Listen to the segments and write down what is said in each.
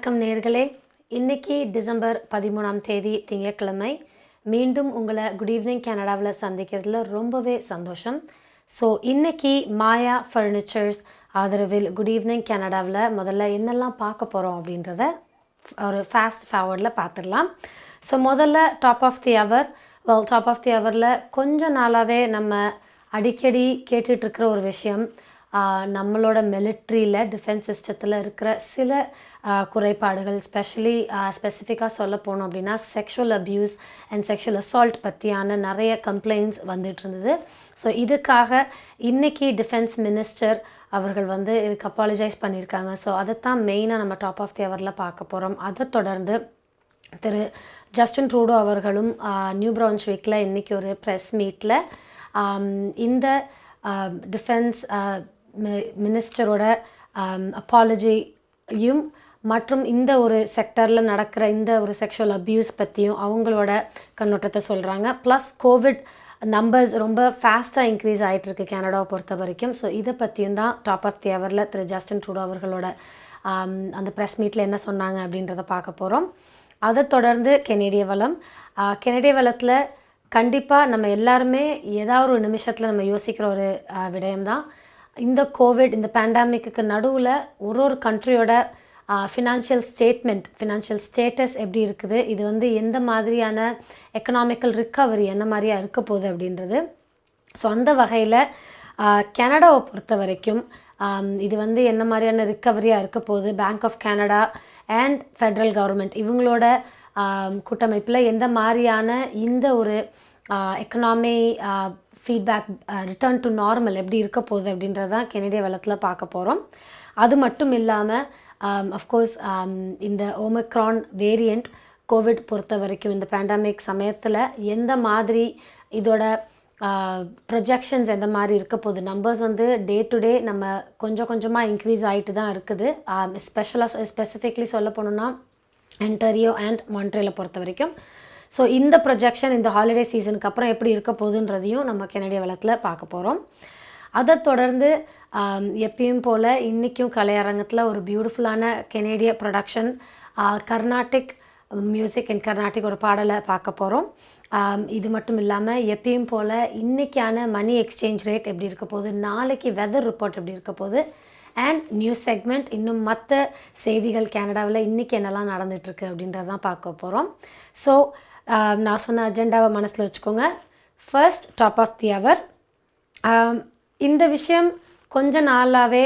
வணக்கம் நேயர்களே. இன்னைக்கு டிசம்பர் 13ஆம் தேதி திங்கட்கிழமை. மீண்டும் உங்களை குட் ஈவினிங் கனடாவில் சந்திக்கிறதுல ரொம்பவே சந்தோஷம். ஸோ இன்னைக்கு மாயா ஃபர்னிச்சர்ஸ் ஆதரவில் குட் ஈவினிங் கனடாவில் முதல்ல என்னெல்லாம் பார்க்க போகிறோம் அப்படின்றத ஒரு ஃபாஸ்ட் ஃபார்வர்டில் பார்த்துடலாம். ஸோ முதல்ல டாப் ஆஃப் தி ஹவரில் கொஞ்ச நாளாகவே நம்ம அடிக்கடி கேட்டுட்ருக்கிற ஒரு விஷயம், நம்மளோட மிலிட்ரியில் டிஃபென்ஸ் சிஸ்டத்தில் இருக்கிற சில குறைபாடுகள், ஸ்பெசிஃபிக்காக சொல்ல போனோம் அப்படின்னா sexual abuse and sexual assault பற்றியான நிறைய கம்ப்ளைண்ட்ஸ் வந்துட்டு இருந்தது. ஸோ இதுக்காக இன்றைக்கி டிஃபென்ஸ் மினிஸ்டர் அவர்கள் இதுக்கு அப்பாலஜைஸ் பண்ணியிருக்காங்க. ஸோ அதைத்தான் மெயினாக நம்ம டாப் ஆஃப் தி ஹவரில் பார்க்க போகிறோம். அதை தொடர்ந்து திரு ஜஸ்டின் ட்ரூடோ அவர்களும் நியூ பிரவுன்ஸ்விக்கில் இன்றைக்கி ஒரு ப்ரெஸ் மீட்டில் இந்த டிஃபென்ஸ் மினிஸ்டரோட அப்பாலஜியும் மற்றும் இந்த ஒரு செக்டரில் நடக்கிற இந்த ஒரு செக்ஷுவல் அப்யூஸ் பற்றியும் அவங்களோட கண்ணோட்டத்தை சொல்கிறாங்க. ப்ளஸ் கோவிட் நம்பர்ஸ் ரொம்ப ஃபாஸ்ட்டாக இன்க்ரீஸ் ஆகிட்டுருக்கு கனடாவை பொறுத்த வரைக்கும். ஸோ இதை பற்றியும் தான் டாப் ஆஃப் தி ஹவரில் திரு ஜஸ்டின் ட்ரூடோ அவர்களோட அந்த ப்ரெஸ் மீட்டில் என்ன சொன்னாங்க அப்படின்றத பார்க்க போகிறோம். அதை தொடர்ந்து கெனடிய வளத்தில் கண்டிப்பாக நம்ம எல்லாருமே ஏதாவது ஒரு நிமிஷத்தில் நம்ம யோசிக்கிற ஒரு விடயம்தான் இந்த கோவிட், இந்த பேண்டமிக்கு நடுவில் ஒரு கண்ட்ரியோட ஃபினான்ஷியல் ஸ்டேட்டஸ் எப்படி இருக்குது, இது எந்த மாதிரியான எக்கனாமிக்கல் ரிக்கவரி என்ன மாதிரியாக இருக்க போகுது அப்படின்றது. ஸோ அந்த வகையில் கனடாவை பொறுத்த வரைக்கும் இது என்ன மாதிரியான ரிக்கவரியாக இருக்க போகுது, bank of Canada and federal government இவங்களோட கூட்டமைப்பில் எந்த மாதிரியான இந்த ஒரு economy feedback return to normal எப்படி இருக்க போகுது அப்படின்றது தான் கெனடிய வளத்தில் பார்க்க போகிறோம். அது மட்டும் இல்லாமல் அஃப்கோர்ஸ் இந்த ஓமிக்ரான் வேரியண்ட் கோவிட் பொறுத்த வரைக்கும் இந்த பேண்டமிக் சமயத்தில் எந்த மாதிரி இதோட ப்ரொஜெக்ஷன்ஸ் எந்த மாதிரி இருக்க போகுது, நம்பர்ஸ் டே டு டே நம்ம கொஞ்சமாக இன்க்ரீஸ் ஆகிட்டு தான் இருக்குது. ஸ்பெசிஃபிக்லி சொல்ல போனோம்னா ஒன்டாரியோ அண்ட் மான்ட்ரியலை பொறுத்த வரைக்கும். ஸோ இந்த ப்ரொஜெக்ஷன் இந்த ஹாலிடே சீசனுக்கு அப்புறம் எப்படி இருக்க போகுதுன்றதையும் நம்ம கெனடிய வளத்தில் பார்க்க போகிறோம். அதை தொடர்ந்து எப்பயும் போல் இன்றைக்கும் கலையரங்கத்தில் ஒரு பியூட்டிஃபுல்லான கெனேடிய production Carnatic music and Carnatic ஒரு பாடலை பார்க்க போகிறோம். இது மட்டும் இல்லாமல் எப்பயும் போல் இன்றைக்கான மணி எக்ஸ்சேஞ்ச் ரேட் எப்படி இருக்க போகுது, நாளைக்கு வெதர் ரிப்போர்ட் எப்படி இருக்க போகுது அண்ட் நியூஸ் செக்மெண்ட், இன்னும் மற்ற செய்திகள் கனடாவில் இன்றைக்கி என்னெல்லாம் நடந்துகிட்ருக்கு அப்படின்றதான் பார்க்க போகிறோம். ஸோ நான் சொன்ன அஜெண்டாவை மனசில் வச்சுக்கோங்க. First top of the hour. இந்த விஷயம் கொஞ்ச நாளாகவே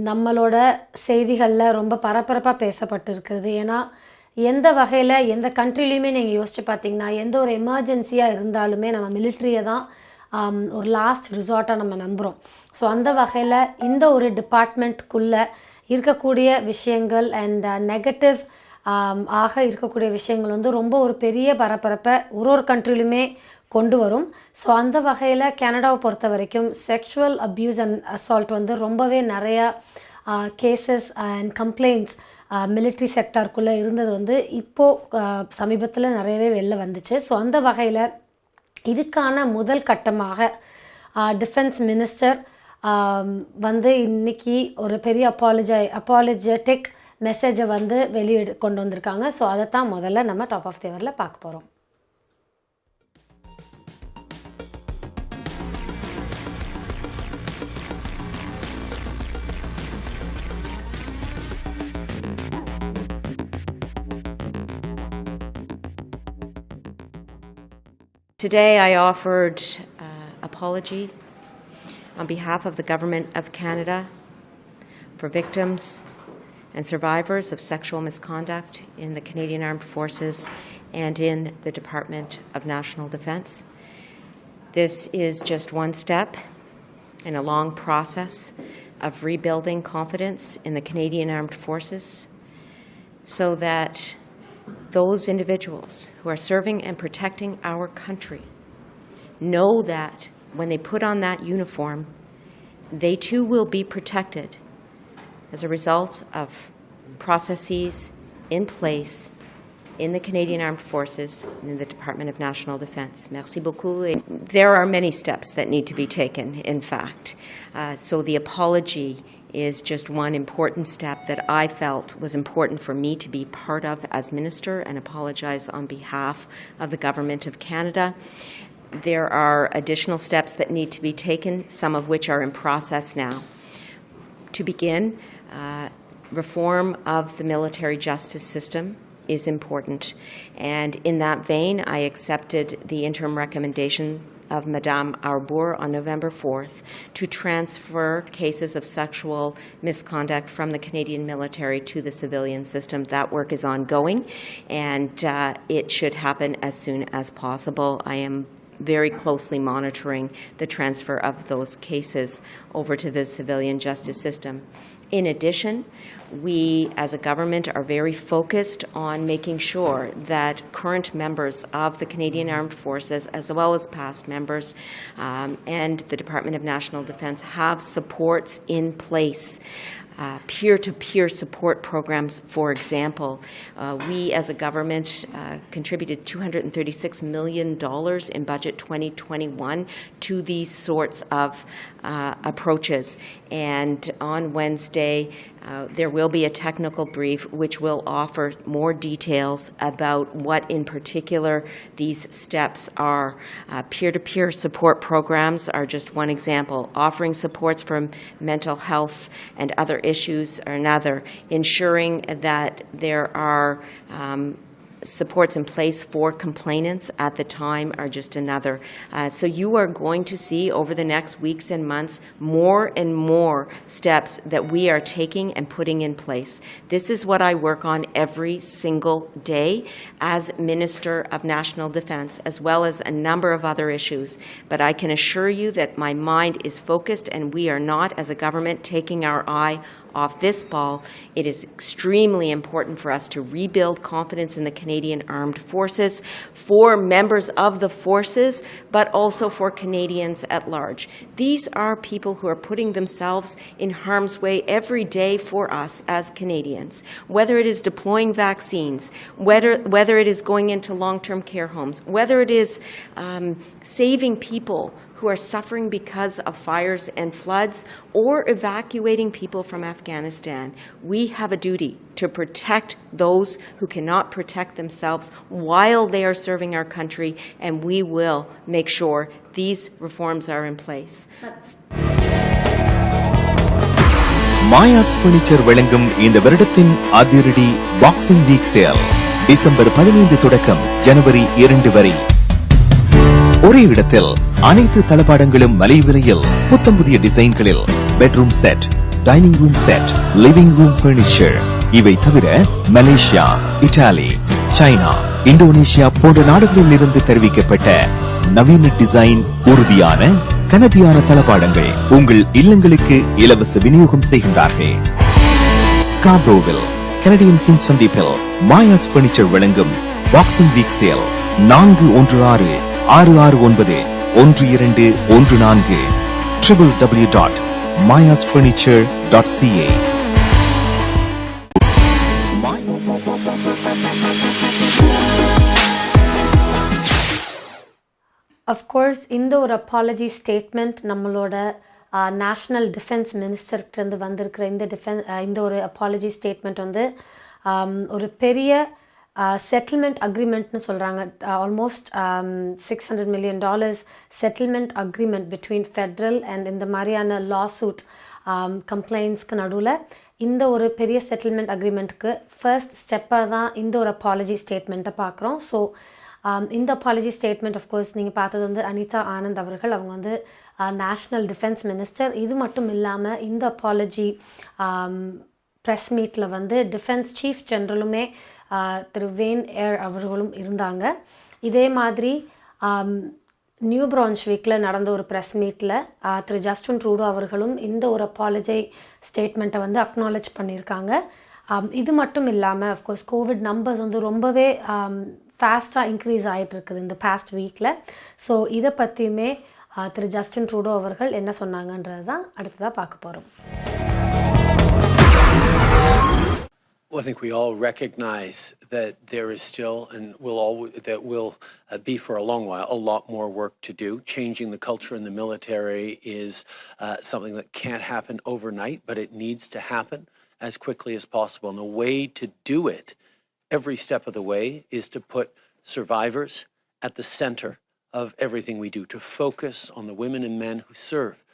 நம்மளோட செய்திகளில் ரொம்ப பரபரப்பாக பேசப்பட்டு இருக்கிறது. ஏன்னா எந்த வகையில் எந்த கண்ட்ரிலையுமே நீங்கள் யோசித்து பார்த்தீங்கன்னா எந்த ஒரு எமர்ஜென்சியாக இருந்தாலுமே நம்ம மிலிட்ரியை தான் ஒரு லாஸ்ட் ரிசார்ட்டாக நம்ம நம்புகிறோம். ஸோ அந்த வகையில் இந்த ஒரு டிபார்ட்மெண்ட்டுக்குள்ளே இருக்கக்கூடிய விஷயங்கள் அண்ட் நெகட்டிவ் ஆக இருக்கக்கூடிய விஷயங்கள் ரொம்ப ஒரு பெரிய பரபரப்பை ஒரு கண்ட்ரிலுமே கொண்டு வரும். ஸோ அந்த வகையில் கனடாவை பொறுத்த வரைக்கும் செக்ஷுவல் அப்யூஸ் அண்ட் அசால்ட் ரொம்பவே நிறையா கேசஸ் அண்ட் கம்ப்ளைண்ட்ஸ் மிலிட்ரி செக்டாருக்குள்ளே இருந்தது இப்போது சமீபத்தில் நிறையவே வெளில வந்துச்சு. ஸோ அந்த வகையில் இதுக்கான முதல் கட்டமாக டிஃபென்ஸ் மினிஸ்டர் இன்னைக்கு ஒரு பெரிய அப்பாலஜெட்டிக் மெசேஜை வெளியிட கொண்டு வந்திருக்காங்க. ஸோ அதை தான் முதல்ல நம்ம டாப் ஆஃப் தி ஹவரில் பார்க்க போகிறோம். Today I offered apology on behalf of the Government of Canada for victims and survivors of sexual misconduct in the Canadian Armed Forces and in the Department of National Defence. This is just one step in a long process of rebuilding confidence in the Canadian Armed Forces so that those individuals who are serving and protecting our country know that when they put on that uniform, they too will be protected as a result of processes in place in the Canadian Armed Forces and in the Department of National Defence. Merci beaucoup. There are many steps that need to be taken, in fact. So the apology is just one important step that I felt was important for me to be part of as minister and apologize on behalf of the Government of Canada. There are additional steps that need to be taken, some of which are in process now. To begin, reform of the military justice system is important. And in that vein, I accepted the interim recommendation of Madame Arbour on November 4th to transfer cases of sexual misconduct from the Canadian military to the civilian system. That work is ongoing, and it should happen as soon as possible. I am very closely monitoring the transfer of those cases over to the civilian justice system. In addition, we as a government are very focused on making sure that current members of the Canadian Armed Forces, as well as past members, and the Department of National Defence have supports in place. Peer-to-peer support programs, for example. We as a government contributed $236 million in budget 2021 to these sorts of approaches. And on Wednesday, there will be a technical brief which will offer more details about what in particular these steps are. Peer-to-peer support programs are just one example. Offering supports for mental health and other issues are another. Ensuring that there are supports in place for complainants at the time are just another. So you are going to see over the next weeks and months more and more steps that we are taking and putting in place. This is what I work on every single day as Minister of National Defence, as well as a number of other issues. But I can assure you that my mind is focused, and we are not, as a government, taking our eye off this ball. It is extremely important for us to rebuild confidence in the Canadian Armed Forces, for members of the forces, but also for Canadians at large. These are people who are putting themselves in harm's way every day for us as Canadians, whether it is deploying vaccines, whether it is going into long-term care homes, whether it is saving people who are suffering because of fires and floods, or evacuating people from Afghanistan. We have a duty to protect those who cannot protect themselves while they are serving our country, and we will make sure these reforms are in place. Maya's furniture வழங்கும் இந்த வருடத்தின் அதிரடி boxing week sale December 15 தொடக்கம் ஜனவரி 2 வரை. ஒரே இடத்தில் அனைத்து தளபாடங்களும் மலிவு விலையில் புத்தம் புதிய டிசைன்களில் bedroom set, dining room set, living room furniture. இவை தவிர மலேசியா, இத்தாலி, சைனா, இந்தோனேஷியா போன்ற நாடுகளில் இருந்து தெரிவிக்கப்பட்ட நவீன டிசைன், உறுதியான கனதியான தளபாடங்கள் உங்கள் இல்லங்களுக்கு இலவச விநியோகம் செய்கின்றார்கள். ஸ்கார்பரோவில் கனடியன் ஃபின் சந்திப்பில் மாயாஸ் பர்னிச்சர் வழங்கும் boxing week sale 416-669-1214 www.mayasfurniture.ca. Of course, இந்த ஒரு apology statement நம்மளோட நேஷ்னல் டிஃபென்ஸ் மினிஸ்டர்கிட்டருந்து வந்திருக்கிற இந்த ஒரு apology statement வந்து ஒரு பெரிய செட்டில்மெண்ட் அக்ரிமெண்ட்னு சொல்கிறாங்க. Almost $600 million settlement agreement between Federal and இந்த மாதிரியான லாசூட் கம்ப்ளைண்ட்ஸ்க்கு நடுவில் இந்த ஒரு பெரிய செட்டில்மெண்ட் அக்ரிமெண்ட்டுக்கு ஃபர்ஸ்ட் ஸ்டெப்பாக தான் இந்த ஒரு அப்பாலஜி ஸ்டேட்மெண்ட்டை பார்க்குறோம். ஸோ இந்த அப்பாலஜி ஸ்டேட்மெண்ட் ஆஃப்கோர்ஸ் நீங்கள் பார்த்தது வந்து அனிதா ஆனந்த் அவர்கள், அவங்க வந்து நேஷ்னல் டிஃபென்ஸ் மினிஸ்டர். இது மட்டும் இல்லாமல் இந்த அப்பாலஜி ப்ரெஸ் மீட்டில் வந்து டிஃபென்ஸ் சீஃப் ஜெனரலுமே திரு வேன் ஏர் அவர்களும் இருந்தாங்க. இதே மாதிரி நியூ பிரான்ச்விக்கில் நடந்த ஒரு ப்ரெஸ் மீட்டில் திரு ஜஸ்டின் ட்ரூடோ அவர்களும் இந்த ஒரு அப்பாலஜி ஸ்டேட்மெண்ட்டை வந்து அக்னாலேஜ் பண்ணியிருக்காங்க. இது மட்டும் இல்லாமல் அஃப்கோர்ஸ் கோவிட் நம்பர்ஸ் வந்து ரொம்பவே ஃபாஸ்ட்டாக இன்க்ரீஸ் ஆகிட்டு இருக்குது இந்த பாஸ்ட் வீக்கில். ஸோ இதை பற்றியுமே திரு ஜஸ்டின் ட்ரூடோ அவர்கள் என்ன சொன்னாங்கன்றது தான் அடுத்ததாக பார்க்க போகிறோம். Well, I think we all recognize that there is still and will be for a long while a lot more work to do. Changing the culture in the military is something that can't happen overnight, but it needs to happen as quickly as possible. And the way to do it, every step of the way, is to put survivors at the center of everything we do, to focus on the women and men who serve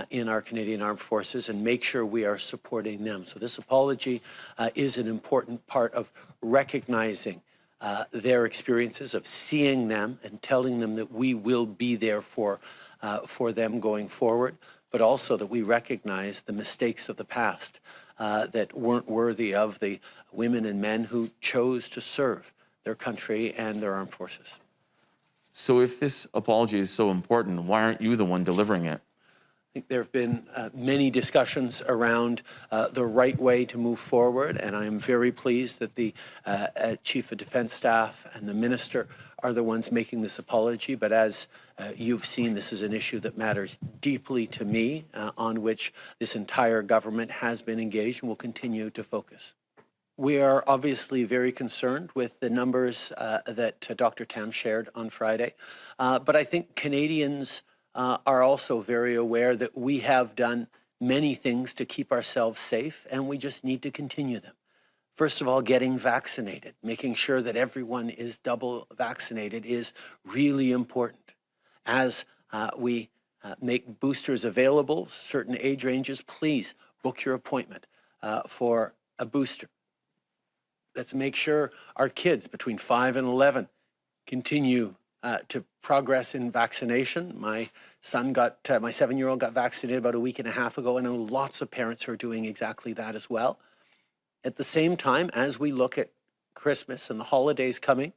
in our Canadian Armed Forces and make sure we are supporting them. So this apology is an important part of recognizing their experiences, of seeing them and telling them that we will be there for them going forward, but also that we recognize the mistakes of the past that weren't worthy of the women and men who chose to serve their country and their armed forces. So if this apology is so important, why aren't you the one delivering it? I think there have been many discussions around the right way to move forward, and I am very pleased that the Chief of Defence Staff and the Minister are the ones making this apology. But as you've seen, this is an issue that matters deeply to me, on which this entire government has been engaged and will continue to focus. We are obviously very concerned with the numbers that Dr. Tam shared on Friday, but I think Canadians are also very aware that we have done many things to keep ourselves safe, and we just need to continue them. First of all, getting vaccinated, making sure that everyone is double vaccinated is really important. As we make boosters available, certain age ranges, please book your appointment for a booster. Let's make sure our kids between 5 and 11 continue to progress in vaccination. My 7-year-old got vaccinated about a week and a half ago. I know lots of parents are doing exactly that as well. At the same time, as we look at Christmas and the holidays coming,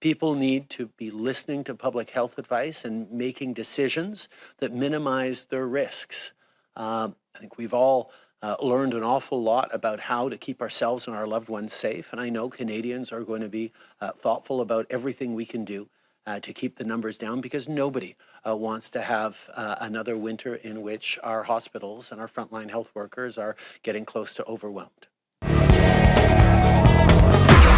people need to be listening to public health advice and making decisions that minimize their risks. I think we've all learned an awful lot about how to keep ourselves and our loved ones safe, and I know Canadians are going to be thoughtful about everything we can do to keep the numbers down, because nobody wants to have another winter in which our hospitals and our frontline health workers are getting close to overwhelmed.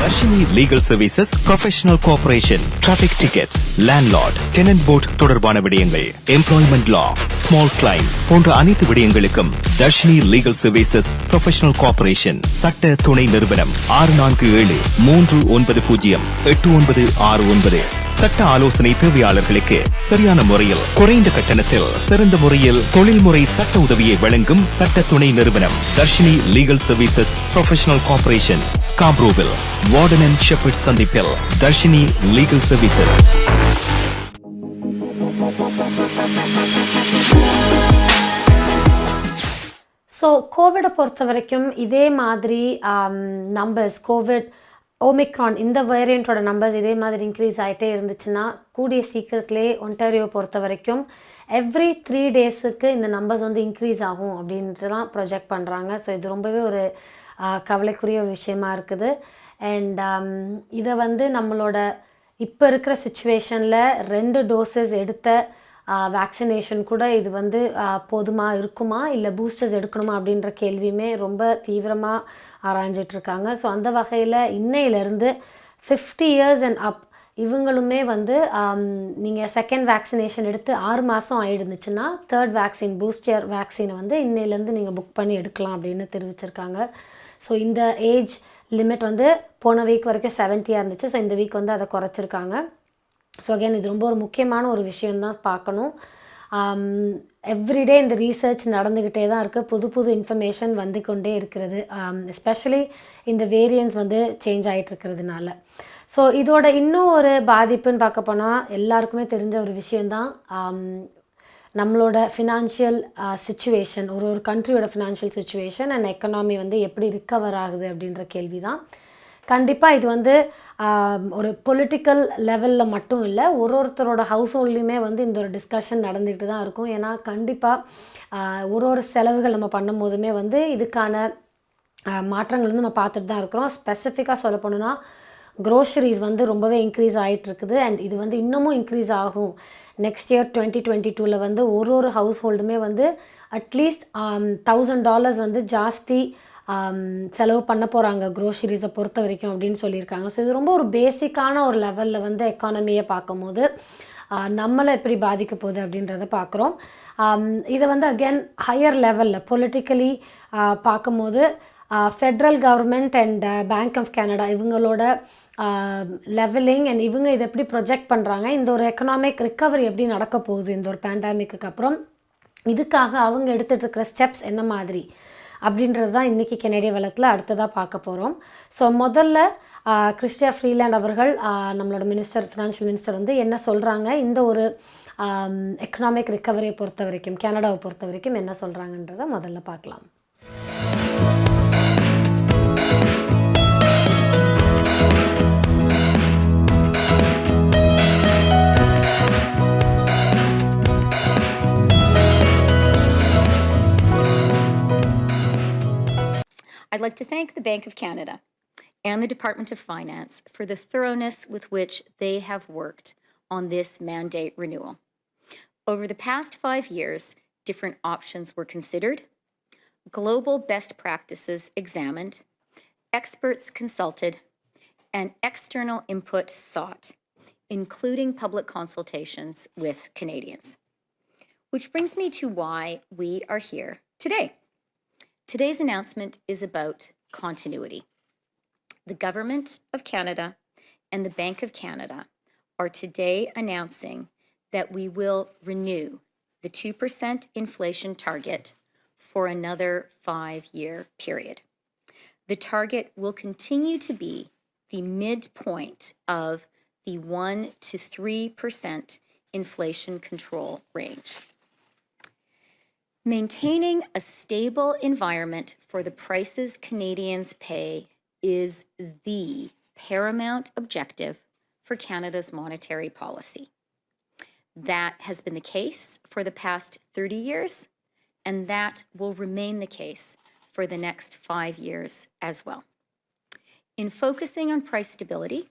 Darshini Legal Services, Professional Cooperation, Traffic Tickets, Landlord, Tenant Board தொடர்பான விடயங்கள், Employment Law, Small Claims போன்ற அனைத்து விடயங்களுக்கும் Darshini Legal Services, Professional Cooperation, சட்ட துணை நிறுவனம் 647-390-8969. சட்ட ஆலோசனை தேவையாளர்களுக்கு சரியான முறையில் குறைந்த கட்டணத்தில் சிறந்த முறையில் தொழில்முறை சட்ட உதவியை வழங்கும் சட்ட துணை நிறுவனம் Darshini legal services professional corporation, ஸ்காப்ரோவில், வார்டன் அண்ட் ஷெப்பர்ட் சந்திப்பில். Darshini legal services. ஸோ கோவிடை பொறுத்த வரைக்கும் இதே மாதிரி நம்பர்ஸ், கோவிட் ஓமிக்ரான் இந்த வேரியண்ட்டோட நம்பர்ஸ் இதே மாதிரி இன்க்ரீஸ் ஆகிட்டே இருந்துச்சுன்னா கூடிய சீக்கிரத்திலே ஒன்டாரியோ பொறுத்த வரைக்கும் எவ்ரி 3 டேஸுக்கு இந்த நம்பர்ஸ் வந்து இன்க்ரீஸ் ஆகும் அப்படின்ட்டுலாம் ப்ரொஜெக்ட் பண்ணுறாங்க. ஸோ இது ரொம்பவே ஒரு கவலைக்குரிய ஒரு விஷயமா இருக்குது. அண்ட் இதை வந்து நம்மளோட இப்போ இருக்கிற சுச்சுவேஷனில் 2 டோசஸ் எடுத்த வேக்சினேஷன் கூட இது வந்து போதுமாக இருக்குமா இல்லை பூஸ்டர்ஸ் எடுக்கணுமா அப்படின்ற கேள்வியுமே ரொம்ப தீவிரமாக ஆராய்ஞ்சிட்ருக்காங்க. ஸோ அந்த வகையில் இன்னையிலேருந்து 50 years அண்ட் அப் இவங்களுமே வந்து நீங்கள் செகண்ட் வேக்சினேஷன் எடுத்து 6 மாதம் ஆகிடுந்துச்சுன்னா தேர்ட் வேக்சின், பூஸ்டர் வேக்சினை வந்து இன்னையிலேருந்து நீங்கள் புக் பண்ணி எடுக்கலாம் அப்படின்னு தெரிவிச்சிருக்காங்க. ஸோ இந்த ஏஜ் லிமிட் வந்து போன வீக் வரைக்கும் 70 இருந்துச்சு. ஸோ இந்த வீக் வந்து அதை குறைச்சிருக்காங்க. ஸோ அகெயின் இது ரொம்ப ஒரு முக்கியமான ஒரு விஷயந்தான் பார்க்கணும். எவ்ரிடே இந்த ரீசர்ச் நடந்துக்கிட்டே தான் இருக்குது. புது புது இன்ஃபர்மேஷன் வந்து கொண்டே இருக்கிறது. எஸ்பெஷலி இந்த வேரியன்ஸ் வந்து சேஞ்ச் ஆகிட்டுருக்கிறதுனால. ஸோ இதோட இன்னும் ஒரு பாதிப்புன்னு பார்க்க போனால் எல்லாருக்குமே தெரிஞ்ச ஒரு விஷயந்தான் நம்மளோட ஃபினான்ஷியல் சிச்சுவேஷன், ஒரு கண்ட்ரியோட ஃபினான்ஷியல் சிச்சுவேஷன் அண்ட் எக்கனாமி வந்து எப்படி ரிக்கவர் ஆகுது அப்படின்ற கேள்வி தான். கண்டிப்பாக இது வந்து ஒரு பொலிட்டிக்கல் லெவலில் மட்டும் இல்லை, ஒருத்தரோட ஹவுஸ் ஹோல்ட்லேயுமே வந்து இந்த ஒரு டிஸ்கஷன் நடந்துகிட்டு தான் இருக்கும். ஏன்னா கண்டிப்பாக ஒரு செலவுகள் நம்ம பண்ணும் போதுமே வந்து இதுக்கான மாற்றங்கள் வந்து நம்ம பார்த்துட்டு தான் இருக்கிறோம். ஸ்பெசிஃபிக்காக சொல்ல போனோன்னா க்ரோசரிஸ் வந்து ரொம்பவே இன்க்ரீஸ் ஆகிட்டுருக்குது. அண்ட் இது வந்து இன்னமும் இன்க்ரீஸ் ஆகும். நெக்ஸ்ட் இயர் 2022 வந்து ஒரு ஹவுஸ் ஹோல்டுமே வந்து அட்லீஸ்ட் $1000 வந்து ஜாஸ்தி செலவு பண்ண போகிறாங்க க்ரோசரிஸை பொறுத்த வரைக்கும் அப்படின்னு சொல்லியிருக்காங்க. ஸோ இது ரொம்ப ஒரு பேசிக்கான ஒரு லெவலில் வந்து எக்கானமியை பார்க்கும்போது நம்மளை எப்படி பாதிக்க போகுது அப்படின்றத பார்க்குறோம். இதை வந்து அகெயின் ஹையர் லெவலில் பொலிட்டிக்கலி பார்க்கும்போது federal government and bank of Canada இவங்களோட லெவலிங் அண்ட் இவங்க இதை எப்படி ப்ரொஜெக்ட் பண்ணுறாங்க, இந்த ஒரு எக்கனாமிக் ரிக்கவரி எப்படி நடக்க போகுது இந்த ஒரு பேண்டமிக்கு அப்புறம், இதுக்காக அவங்க எடுத்துகிட்டு இருக்கிற ஸ்டெப்ஸ் என்ன மாதிரி அப்படின்றது தான் இன்றைக்கி கெனடிய வளத்தில் அடுத்ததாக பார்க்க போகிறோம். ஸோ முதல்ல கிறிஸ்டியா ஃப்ரீலேண்ட் அவர்கள் நம்மளோட மினிஸ்டர், ஃபினான்ஷியல் மினிஸ்டர் வந்து என்ன சொல்கிறாங்க, இந்த ஒரு எக்கனாமிக் ரிக்கவரியை பொறுத்த வரைக்கும், கனடாவை பொறுத்த வரைக்கும் என்ன சொல்கிறாங்கன்றதை முதல்ல பார்க்கலாம். I'd like to thank the Bank of Canada and the Department of Finance for the thoroughness with which they have worked on this mandate renewal. Over the past 5 years, different options were considered, global best practices examined, experts consulted, and external input sought, including public consultations with Canadians. Which brings me to why we are here today. Today's announcement is about continuity. The Government of Canada and the Bank of Canada are today announcing that we will renew the 2% inflation target for another 5-year period. The target will continue to be the midpoint of the 1 to 3% inflation control range. Maintaining a stable environment for the prices Canadians pay is the paramount objective for Canada's monetary policy. That has been the case for the past 30 years, and that will remain the case for the next 5 years as well. In focusing on price stability,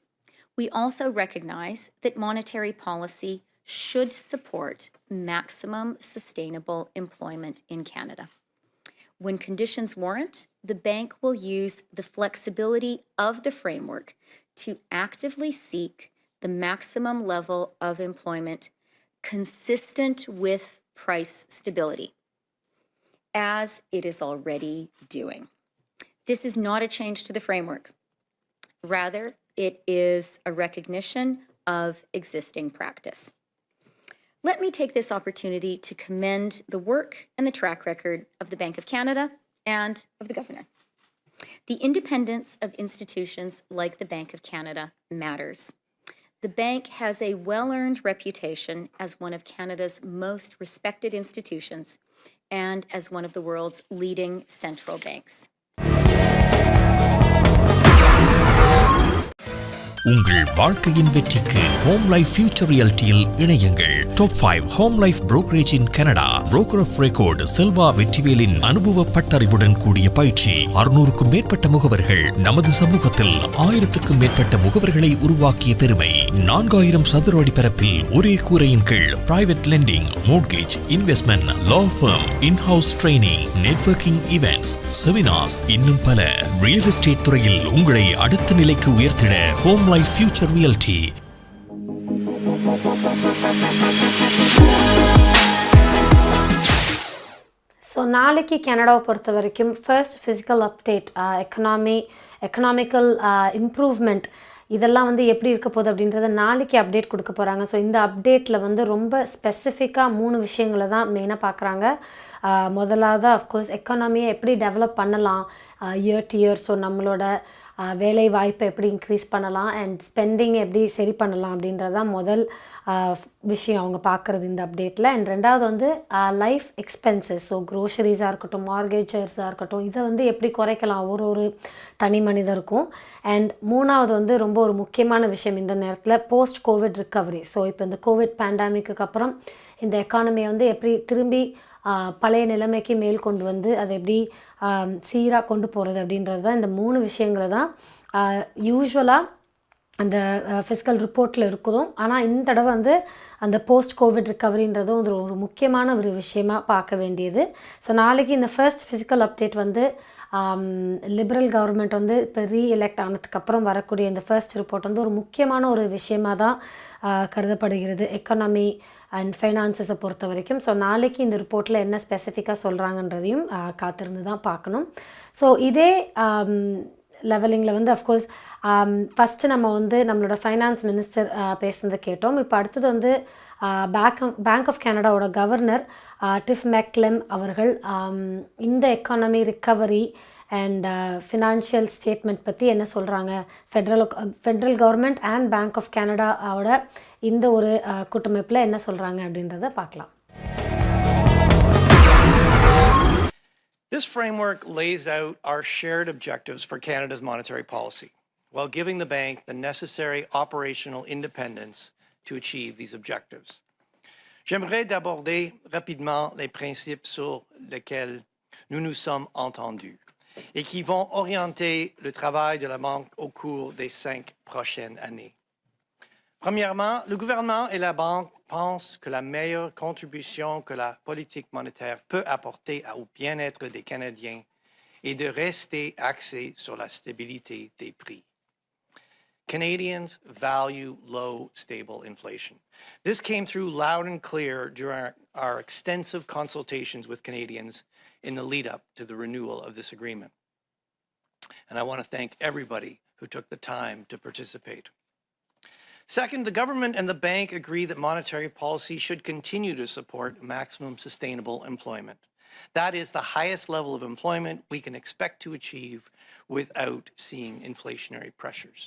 we also recognize that monetary policy should support maximum sustainable employment in Canada. When conditions warrant, the bank will use the flexibility of the framework to actively seek the maximum level of employment consistent with price stability, as it is already doing. This is not a change to the framework. Rather, it is a recognition of existing practice. Let me take this opportunity to commend the work and the track record of the Bank of Canada and of the Governor. The independence of institutions like the Bank of Canada matters. The bank has a well-earned reputation as one of Canada's most respected institutions and as one of the world's leading central banks. உங்கள் வாழ்க்கையின் வெற்றிக்கு home life future ரியாலிட்டியில் இணையுங்கள். Top 5 home life brokerage in Canada. Broker of record Selva வெற்றிவேலின் அனுபவ பட்டறிவுடன் கூடிய பயிற்சி. 600க்கும் மேற்பட்ட முகவர்கள் நமது சமூகத்தில் 1000க்கும் மேற்பட்ட முகவர்களை உருவாக்கிய பெருமை. 4000 சதுர அடி பரப்பில் ஒரே கூரையின் கீழ் private lending, mortgage, investment, law firm, in house training, networking events, seminars, இன்னும் பல. ரியல் எஸ்டேட் துறையில் உங்களை அடுத்த நிலைக்கு உயர்த்திட home life future reality. So நாளைக்கு கனடாவை பொறுத்த வரைக்கும் first physical update, economical improvement இதெல்லாம் வந்து எப்படி இருக்க போகுது அப்படின்றத நாளைக்கு அப்டேட் கொடுக்க போகிறாங்க. ஸோ இந்த அப்டேட்டில் வந்து ரொம்ப ஸ்பெசிஃபிக்காக 3 விஷயங்களை தான் மெயினாக பார்க்குறாங்க. முதலாவது அஃப்கோர்ஸ் எக்கானமியை எப்படி டெவலப் பண்ணலாம் இயர் டு இயர். ஸோ நம்மளோட வேலை வாய்ப்பை எப்படி இன்க்ரீஸ் பண்ணலாம் அண்ட் ஸ்பெண்டிங் எப்படி சரி பண்ணலாம் அப்படின்றது தான் முதல் விஷயம் அவங்க பார்க்குறது இந்த அப்டேட்டில். அண்ட் ரெண்டாவது வந்து லைஃப் எக்ஸ்பென்சஸ், ஸோ க்ரோசரிஸாக இருக்கட்டும், மார்கேஜர்ஸாக இருக்கட்டும், இதை வந்து எப்படி குறைக்கலாம் ஒரு தனி மனிதருக்கும். அண்ட் மூணாவது வந்து ரொம்ப ஒரு முக்கியமான விஷயம் இந்த நேரத்தில் போஸ்ட் கோவிட் ரிக்கவரி. ஸோ இப்போ இந்த கோவிட் பேண்டமிக்கு அப்புறம் இந்த எக்கானமியை வந்து எப்படி திரும்பி பழைய நிலைமைக்கு மேல் கொண்டு வந்து அதை எப்படி சீராக கொண்டு போகிறது அப்படின்றது தான் இந்த 3 விஷயங்களை தான் யூஸ்வலாக அந்த ஃபிஸ்கல் ரிப்போர்ட்டில் இருக்குதும். ஆனால் இந்த தடவை வந்து அந்த போஸ்ட் கோவிட் ரிக்கவரின்றதும் ஒரு முக்கியமான ஒரு விஷயமாக பார்க்க வேண்டியது. ஸோ நாளைக்கு இந்த ஃபர்ஸ்ட் ஃபிசிக்கல் அப்டேட் வந்து லிபரல் கவர்மெண்ட் வந்து இப்போ ரீஎலெக்ட் ஆனதுக்கப்புறம் வரக்கூடிய இந்த ஃபர்ஸ்ட் ரிப்போர்ட் வந்து ஒரு முக்கியமான ஒரு விஷயமாக தான் கருதப்படுகிறது எக்கானமி அண்ட் ஃபைனான்சஸை பொறுத்த வரைக்கும். ஸோ நாளைக்கு இந்த ரிப்போர்ட்டில் என்ன ஸ்பெசிஃபிக்காக சொல்கிறாங்கன்றதையும் காத்திருந்து தான் பார்க்கணும். ஸோ இதே லெவலிங்கில் வந்து அஃப்கோர்ஸ் ஃபஸ்ட்டு நம்ம வந்து நம்மளோட ஃபைனான்ஸ் மினிஸ்டர் பேசுனதை கேட்டோம். இப்போ அடுத்தது வந்து பேங்க் ஆஃப் கனடாவோட கவர்னர் டிஃப் மேக்லெம் அவர்கள் இந்த economy recovery and financial statement பற்றி என்ன சொல்கிறாங்க, federal government and bank of கனடாவோட இந்த ஒரு கூட்டமைப்பில் என்ன சொல்கிறாங்க அப்படின்றத பார்க்கலாம். This framework lays out our shared objectives for Canada's monetary policy, while giving the bank the necessary operational independence to achieve these objectives. J'aimerais d'aborder rapidement les principes sur lesquels nous nous sommes entendus et qui vont orienter le travail de la banque au cours des 5 prochaines années. Premièrement, le gouvernement et la banque pensent que la meilleure contribution que la politique monétaire peut apporter au bien-être des Canadiens est de rester axée sur la stabilité des prix. Canadians value low, stable inflation. This came through loud and clear during our extensive consultations with Canadians in the lead-up to the renewal of this agreement. And I want to thank everybody who took the time to participate. Second, the government and the bank agree that monetary policy should continue to support maximum sustainable employment. That is the highest level of employment we can expect to achieve without seeing inflationary pressures.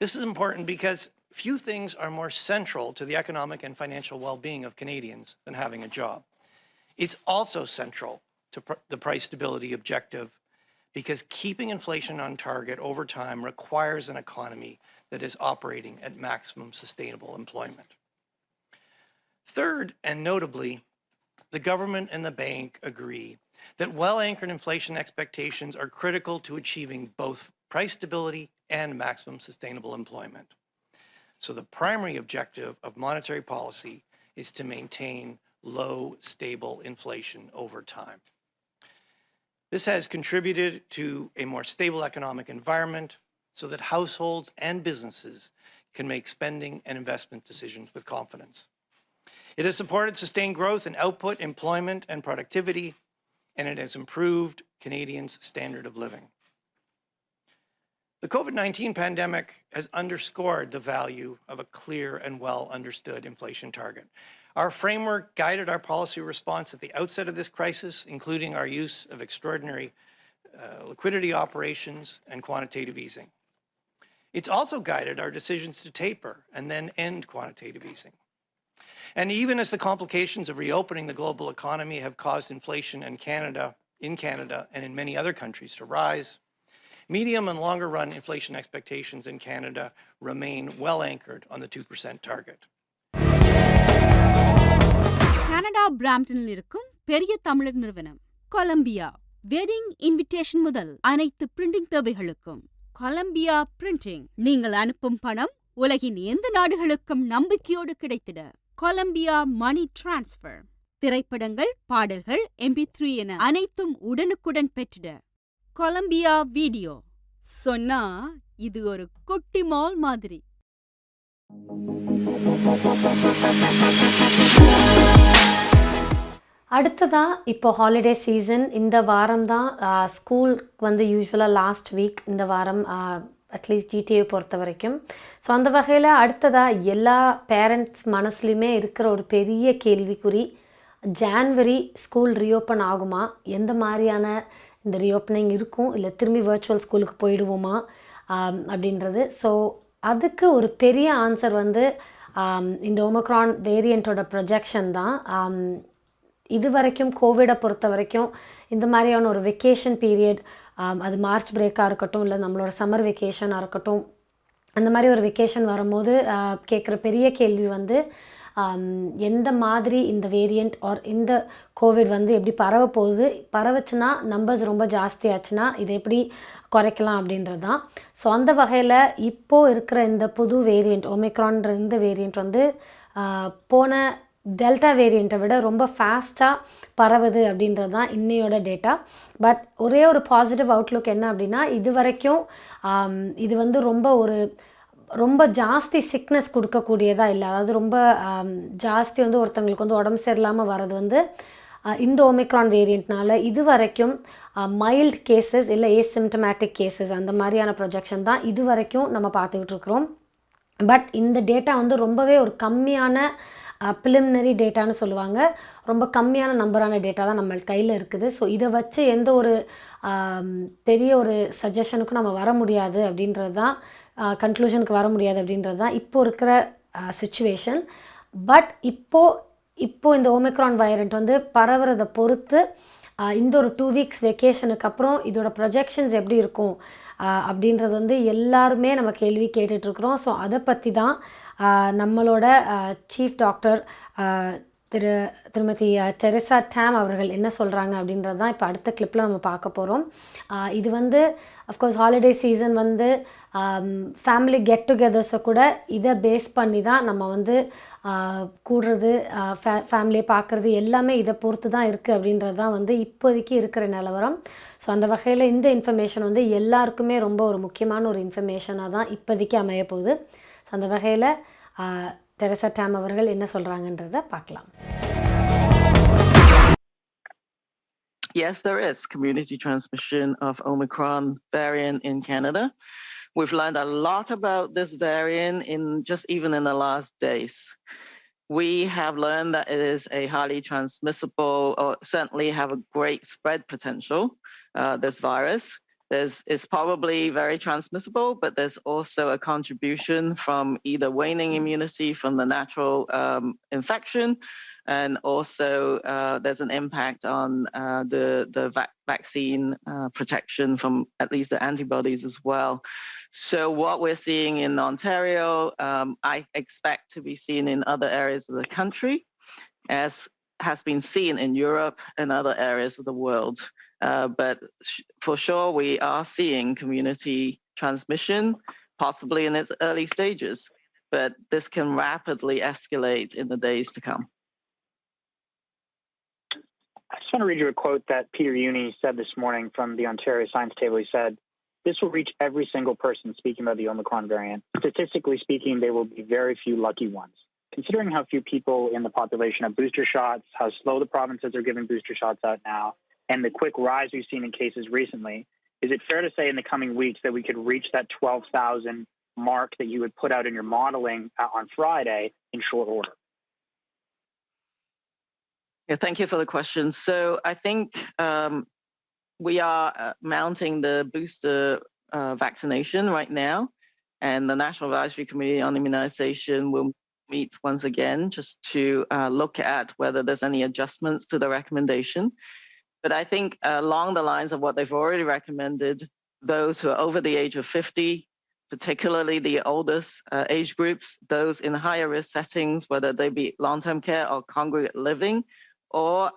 This is important because few things are more central to the economic and financial well-being of Canadians than having a job. It's also central to the price stability objective because keeping inflation on target over time requires an economy that is operating at maximum sustainable employment. Third, and notably, the government and the bank agree that well-anchored inflation expectations are critical to achieving both price stability and maximum sustainable employment. So the primary objective of monetary policy is to maintain low, stable inflation over time. This has contributed to a more stable economic environment so that households and businesses can make spending and investment decisions with confidence. It has supported sustained growth in output, employment, and productivity, and it has improved Canadians' standard of living. The COVID-19 pandemic has underscored the value of a clear and well-understood inflation target. Our framework guided our policy response at the outset of this crisis, including our use of extraordinary liquidity operations and quantitative easing. It's also guided our decisions to taper and then end quantitative easing. And even as the complications of reopening the global economy have caused inflation in Canada and in many other countries to rise, medium and longer run inflation expectations in Canada remain well anchored on the 2% target. Canada பிராம்ப்டனில் இருக்கும் பெரிய தமிழர் நிறுவனம் Colombia wedding invitation முதல் அனைத்து printing தேவைகளுக்கும் Colombia printing. நீங்கள் அனுப்பும் பணம் உலகின் எந்த நாடுகளுக்கும் நம்பிக்கையோடு கிடைத்திட கொலம்பியா மணி டிரான்ஸ்ஃபர். திரைப்படங்கள், பாடல்கள், MP3 என அனைத்தும் உடனுக்குடன் பெற்றிட கொலம்பியா வீடியோ. சொன்னா இது ஒரு குட்டி மால் மாதிரி. அடுத்ததாக இப்போ ஹாலிடே சீசன். இந்த வாரம் தான் ஸ்கூல் வந்து யூஸ்வலாக லாஸ்ட் வீக், இந்த வாரம் அட்லீஸ்ட் ஜிடிஏ பொறுத்த வரைக்கும். ஸோ அந்த வகையில் அடுத்ததாக எல்லா பேரண்ட்ஸ் மனசுலையுமே இருக்கிற ஒரு பெரிய கேள்விக்குறி, ஜான்வரி ஸ்கூல் ரீஓப்பன் ஆகுமா, எந்த மாதிரியான இந்த ரீஓப்பனிங் இருக்கும், இல்லை திரும்பி வர்ச்சுவல் ஸ்கூலுக்கு போயிடுவோமா அப்படின்றது. ஸோ அதுக்கு ஒரு பெரிய ஆன்சர் வந்து இந்த ஒமிக்ரான் வேரியண்ட்டோட ப்ரொஜெக்ஷன் தான். இது வரைக்கும் கோவிடை பொறுத்த வரைக்கும் இந்த மாதிரியான ஒரு வெக்கேஷன் பீரியட், அது மார்ச் பிரேக்காக இருக்கட்டும், இல்லை நம்மளோட சம்மர் வெக்கேஷனாக இருக்கட்டும், அந்த மாதிரி ஒரு வெக்கேஷன் வரும்போது கேட்குற பெரிய கேள்வி வந்து எந்த மாதிரி இந்த வேரியண்ட் ஆர் இந்த கோவிட் வந்து எப்படி பரவ போகுது, பரவச்சுன்னா நம்பர்ஸ் ரொம்ப ஜாஸ்தி ஆச்சுன்னா இதை எப்படி குறைக்கலாம் அப்படின்றது தான். ஸோ அந்த வகையில் இப்போது இருக்கிற இந்த புது வேரியண்ட் ஒமிக்ரான்ற இந்த வேரியண்ட் வந்து போன டெல்டா வேரியண்ட்டை விட ரொம்ப ஃபாஸ்ட்டாக பரவுது அப்படின்றது தான் இன்னையோட டேட்டா. பட் ஒரே ஒரு பாசிட்டிவ் அவுட்லுக் என்ன அப்படின்னா, இது வரைக்கும் இது வந்து ரொம்ப ஜாஸ்தி சிக்னஸ் கொடுக்கக்கூடியதாக இல்லை. அதாவது ரொம்ப ஜாஸ்தி வந்து ஒருத்தவங்களுக்கு வந்து உடம்பு சரியில்லாமல் வர்றது வந்து இந்த ஒமிக்ரான் வேரியண்ட்னால இது வரைக்கும் மைல்டு கேசஸ் இல்லை ஏசிம்டமேட்டிக் கேசஸ் அந்த மாதிரியான ப்ரொஜெக்ஷன் தான் இது வரைக்கும் நம்ம பார்த்துக்கிட்டு இருக்கிறோம். பட் இந்த டேட்டா வந்து ரொம்பவே ஒரு கம்மியான ப்ரிலிமினரி டேட்டான்னு சொல்லுவாங்க. ரொம்ப கம்மியான நம்பரான டேட்டா தான் நம்ம கையில் இருக்குது. ஸோ இதை வச்சு எந்த ஒரு பெரிய ஒரு சஜஷனுக்கும் நம்ம வர முடியாது அப்படின்றது தான், கன்க்ளூஷனுக்கு வர முடியாது அப்படின்றது தான் இப்போ இருக்கிற சிச்சுவேஷன். பட் இப்போது இந்த ஒமிக்ரான் வைரண்ட் வந்து பரவுறதை பொறுத்து இந்த ஒரு 2 வீக்ஸ் வெக்கேஷனுக்கு அப்புறம் இதோட ப்ரொஜெக்ஷன்ஸ் எப்படி இருக்கும் அப்படின்றது வந்து எல்லாருமே நம்ம கேள்வி கேட்டுட்ருக்குறோம். ஸோ அதை பற்றி தான் நம்மளோட சீஃப் டாக்டர் திருமதி டெரெசா டேம் அவர்கள் என்ன சொல்கிறாங்க அப்படின்றது தான் இப்போ அடுத்த கிளிப்பில் நம்ம பார்க்க போகிறோம். இது வந்து அஃப்கோர்ஸ் ஹாலிடே சீசன் வந்து ஃபேமிலி கெட் டுகெதர்ஸை கூட இதை பேஸ் பண்ணி தான் நம்ம வந்து கூடுறது, ஃபேமிலியை பார்க்குறது எல்லாமே இதை பொறுத்து தான் இருக்குது அப்படின்றது தான் வந்து இப்போதைக்கு இருக்கிற நிலவரம். ஸோ அந்த வகையில் இந்த இன்ஃபர்மேஷன் வந்து எல்லாருக்குமே ரொம்ப ஒரு முக்கியமான ஒரு இன்ஃபர்மேஷனாக தான் இப்போதைக்கு அமைய போகுது. ஸோ அந்த வகையில் தெரசா டேம் அவர்கள் என்ன சொல்கிறாங்கன்றதை பார்க்கலாம். Yes, there is community transmission of Omicron variant in Canada. We've learned a lot about this variant even in the last days. We have learned that it is a highly transmissible, or certainly have a great spread potential, this virus. It's probably very transmissible, but there's also a contribution from either waning immunity from the natural infection, and also there's an impact on the vaccine protection from at least the antibodies as well. So what we're seeing in Ontario, I expect to be seen in other areas of the country, as has been seen in Europe and other areas of the world. But for sure, we are seeing community transmission, possibly in its early stages, but this can rapidly escalate in the days to come. I just want to read you a quote that Peter Uni said this morning from the Ontario Science Table. He said, "This will reach every single person," speaking about the Omicron variant. "Statistically speaking, there will be very few lucky ones. Considering how few people in the population have booster shots, how slow the provinces are giving booster shots out now, and the quick rise we've seen in cases recently, is it fair to say in the coming weeks that we could reach that 12,000 mark that you would put out in your modeling on Friday in short order?" Yeah, thank you for the question. So I think we are mounting the booster vaccination right now, and the National Advisory Committee on Immunization will meet once again just to look at whether there's any adjustments to the recommendation. But I think along the lines of what they've already recommended, those who are over the age of 50, particularly the oldest age groups, those in higher risk settings, whether they be long-term care or congregate living, or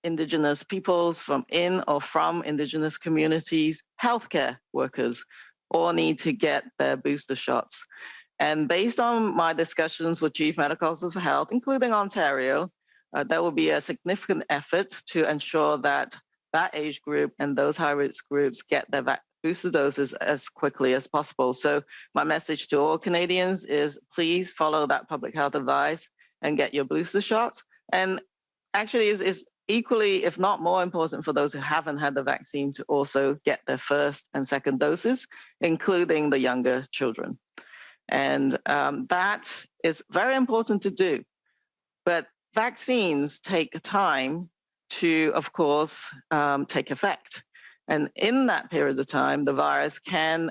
Indigenous peoples from Indigenous communities, healthcare workers, all need to get their booster shots. And based on my discussions with Chief Medical Officers for Health, including Ontario, there will be a significant effort to ensure that that age group and those high-risk groups get their booster doses as quickly as possible. So my message to all Canadians is please follow that public health advice and get your booster shots. And actually is equally, if not more important for those who haven't had the vaccine to also get their first and second doses, including the younger children. And that is very important to do. But vaccines take time to, of course, take effect. And in that period of time, the virus can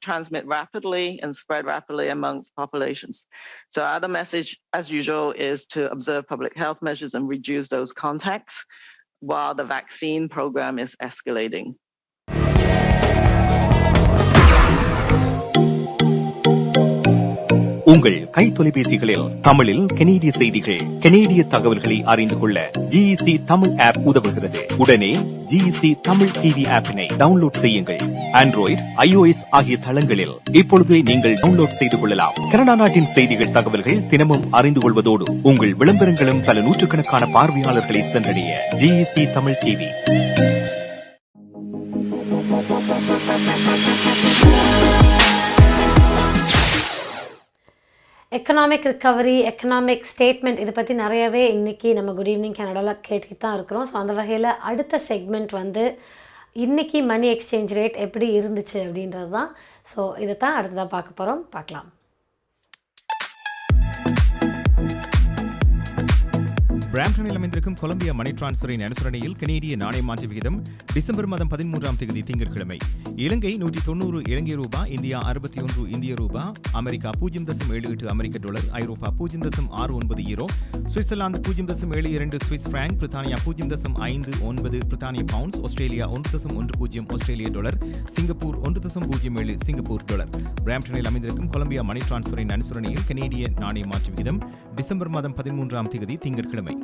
transmit rapidly and spread rapidly amongst populations. So our other message, as usual, is to observe public health measures and reduce those contacts while the vaccine program is escalating. உங்கள் கை தொலைபேசிகளில் தமிழில் கனேடிய செய்திகள், கனேடிய தகவல்களை அறிந்து கொள்ள GEC Tamil app உதவுகிறது. உடனே GEC தமிழ் டிவி ஆப்பினை டவுன்லோட் செய்யுங்கள். ஆண்ட்ராய்டு, iOS ஆகிய தளங்களில் இப்பொழுதே நீங்கள் டவுன்லோட் செய்து கொள்ளலாம். கனடா நாட்டின் செய்திகள், தகவல்கள் தினமும் அறிந்து கொள்வதோடு உங்கள் விளம்பரங்களும் பல நூற்றுக்கணக்கான பார்வையாளர்களை சென்றடைய GEC Tamil TV. Economic recovery, economic statement, இதை பற்றி நிறையவே இன்றைக்கி நம்ம குட் ஈவினிங் கனடாவில் கேட்டுக்கிட்டு தான் இருக்கிறோம். ஸோ அந்த வகையில் அடுத்த செக்மெண்ட் வந்து இன்றைக்கி மணி எக்ஸ்சேஞ்ச் ரேட் எப்படி இருந்துச்சு அப்படின்றது தான். ஸோ இதை தான் அடுத்ததாக பார்க்க போகிறோம். பார்க்கலாம். பிராம்டனில் அமைந்திருக்கும் கொலம்பியா மணி டிரான்ஸ்ஃபரின் அனுசரணையில் கனேடிய நாணய மாற்று விகிதம் டிசம்பர் மாதம் 13ஆம் தேதி திங்கட்கிழமை இலங்கை 190 இலங்கை ரூபா, இந்தியா 61 இந்திய ரூபா, அமெரிக்கா 0.78 அமெரிக்க டாலர், ஐரோப்பா 0.69 யூரோ, சுவிட்சர்லாந்து 0.72 சுவிஸ் பிராங்க், பிரித்தானியா 0.59 பிரித்தானிய பவுண்ட்ஸ், ஆஸ்திரேலியா 1.10 ஆஸ்திரேலிய டாலர், சிங்கப்பூர் 1.07 சிங்கப்பூர் டாலர். பிராம்டனில் அமைந்திருக்கும் கொலம்பியா மணி டிரான்ஸ்ஃபரின் அனுசரணையில் கனேடிய நாணய மாற்று விகிதம் டிசம்பர் மாதம் 13ஆம் தேதி திங்கட்கிழமை.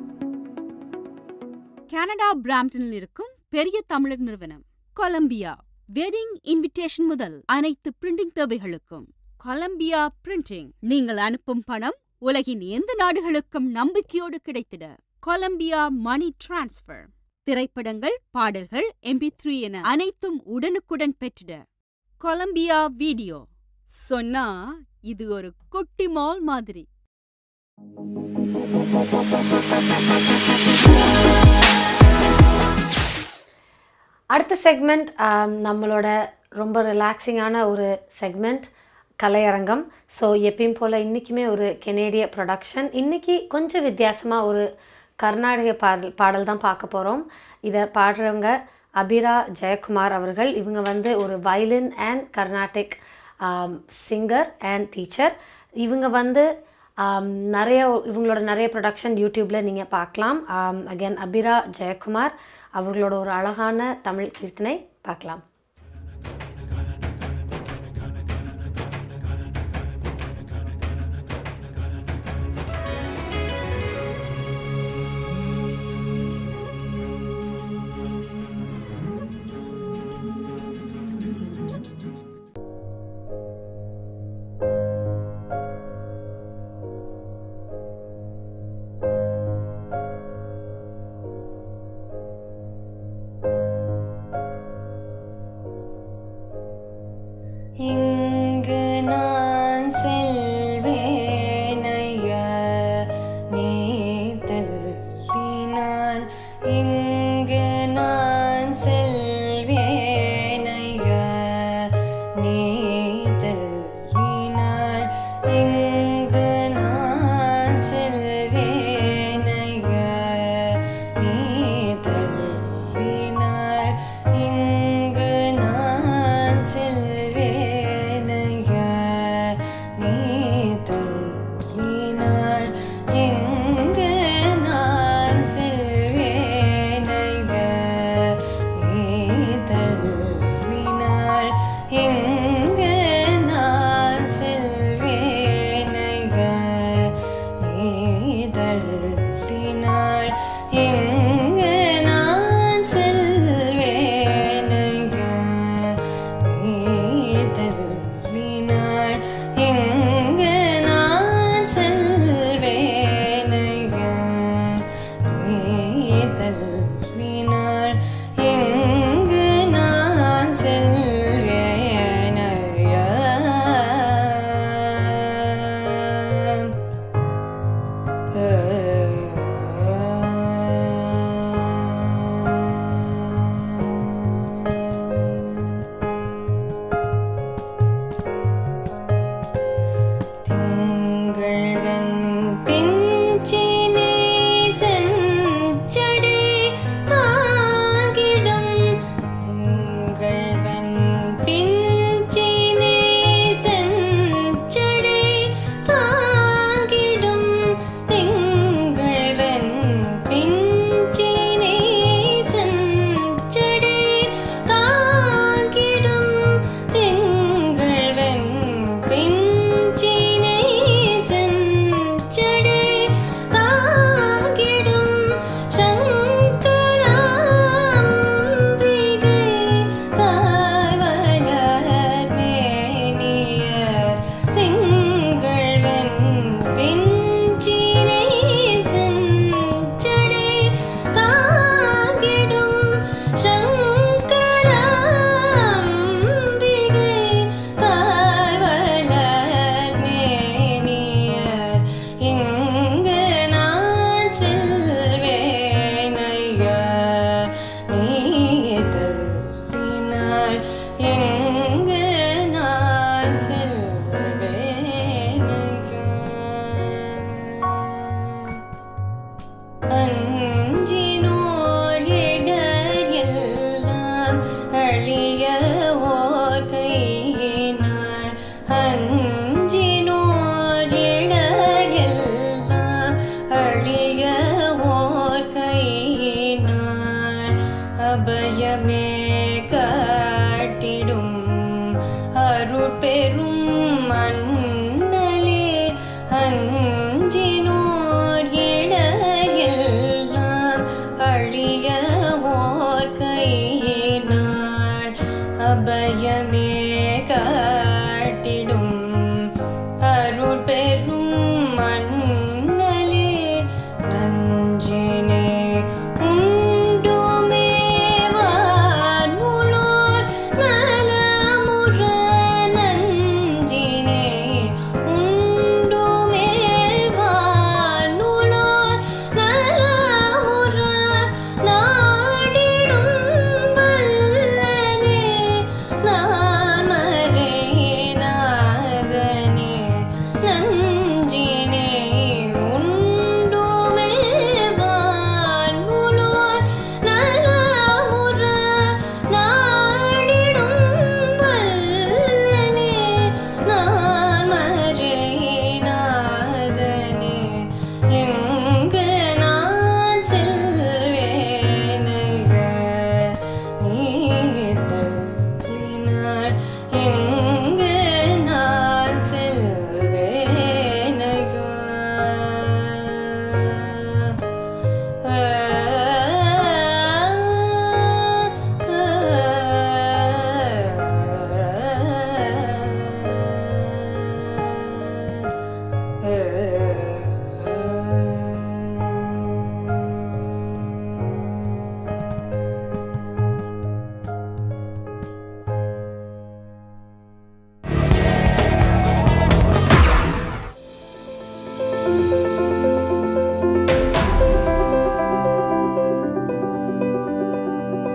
கனடா பிராம்டனில் இருக்கும் பெரிய தமிழர் நிறுவனம் கொலம்பியா. வெட்டிங் இன்விடேஷன் முதல் அனைத்து பிரிண்டிங் தேவைகளுக்கும் கொலம்பியா பிரிண்டிங். நீங்கள் அனுப்பும் பணம் உலகின் எந்த நாடுகளுக்கும் நம்பிக்கையோடு கிடைத்திட கொலம்பியா மணி டிரான்ஸ்ஃபர். திரைப்படங்கள், பாடல்கள், MP3 என அனைத்தும் உடனுக்குடன் பெற்றிட கொலம்பியா வீடியோ. சொன்னா இது ஒரு குட்டி மால் மாதிரி. அடுத்த செக்மெண்ட் நம்மளோட ரொம்ப ரிலாக்ஸிங்கான ஒரு செக்மெண்ட், கலையரங்கம். ஸோ எப்பயும் போல் இன்றைக்குமே ஒரு கெனேடிய ப்ரொடக்ஷன். இன்றைக்கி கொஞ்சம் வித்தியாசமாக ஒரு கர்நாடக பாடல் தான் பார்க்க போகிறோம். இதை பாடுறவங்க அபிரா ஜெயக்குமார் அவர்கள். இவங்க வந்து ஒரு violin and Carnatic singer and teacher. இவங்க வந்து இவங்களோட நிறைய ப்ரொடக்ஷன் யூடியூப்பில் நீங்கள் பார்க்கலாம். அகேன் அபிரா ஜெயக்குமார் அவர்களோட ஒரு அழகான தமிழ் கீர்த்தனை பார்க்கலாம்.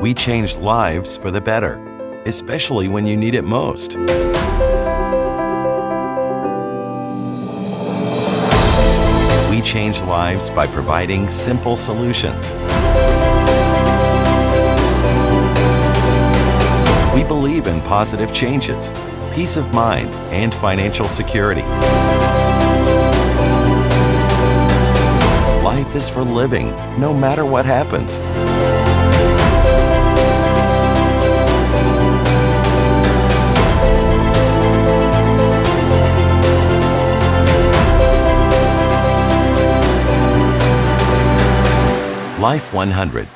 We change lives for the better, especially when you need it most. We change lives by providing simple solutions. We believe in positive changes, peace of mind, and financial security. Life is for living, no matter what happens. Life 100.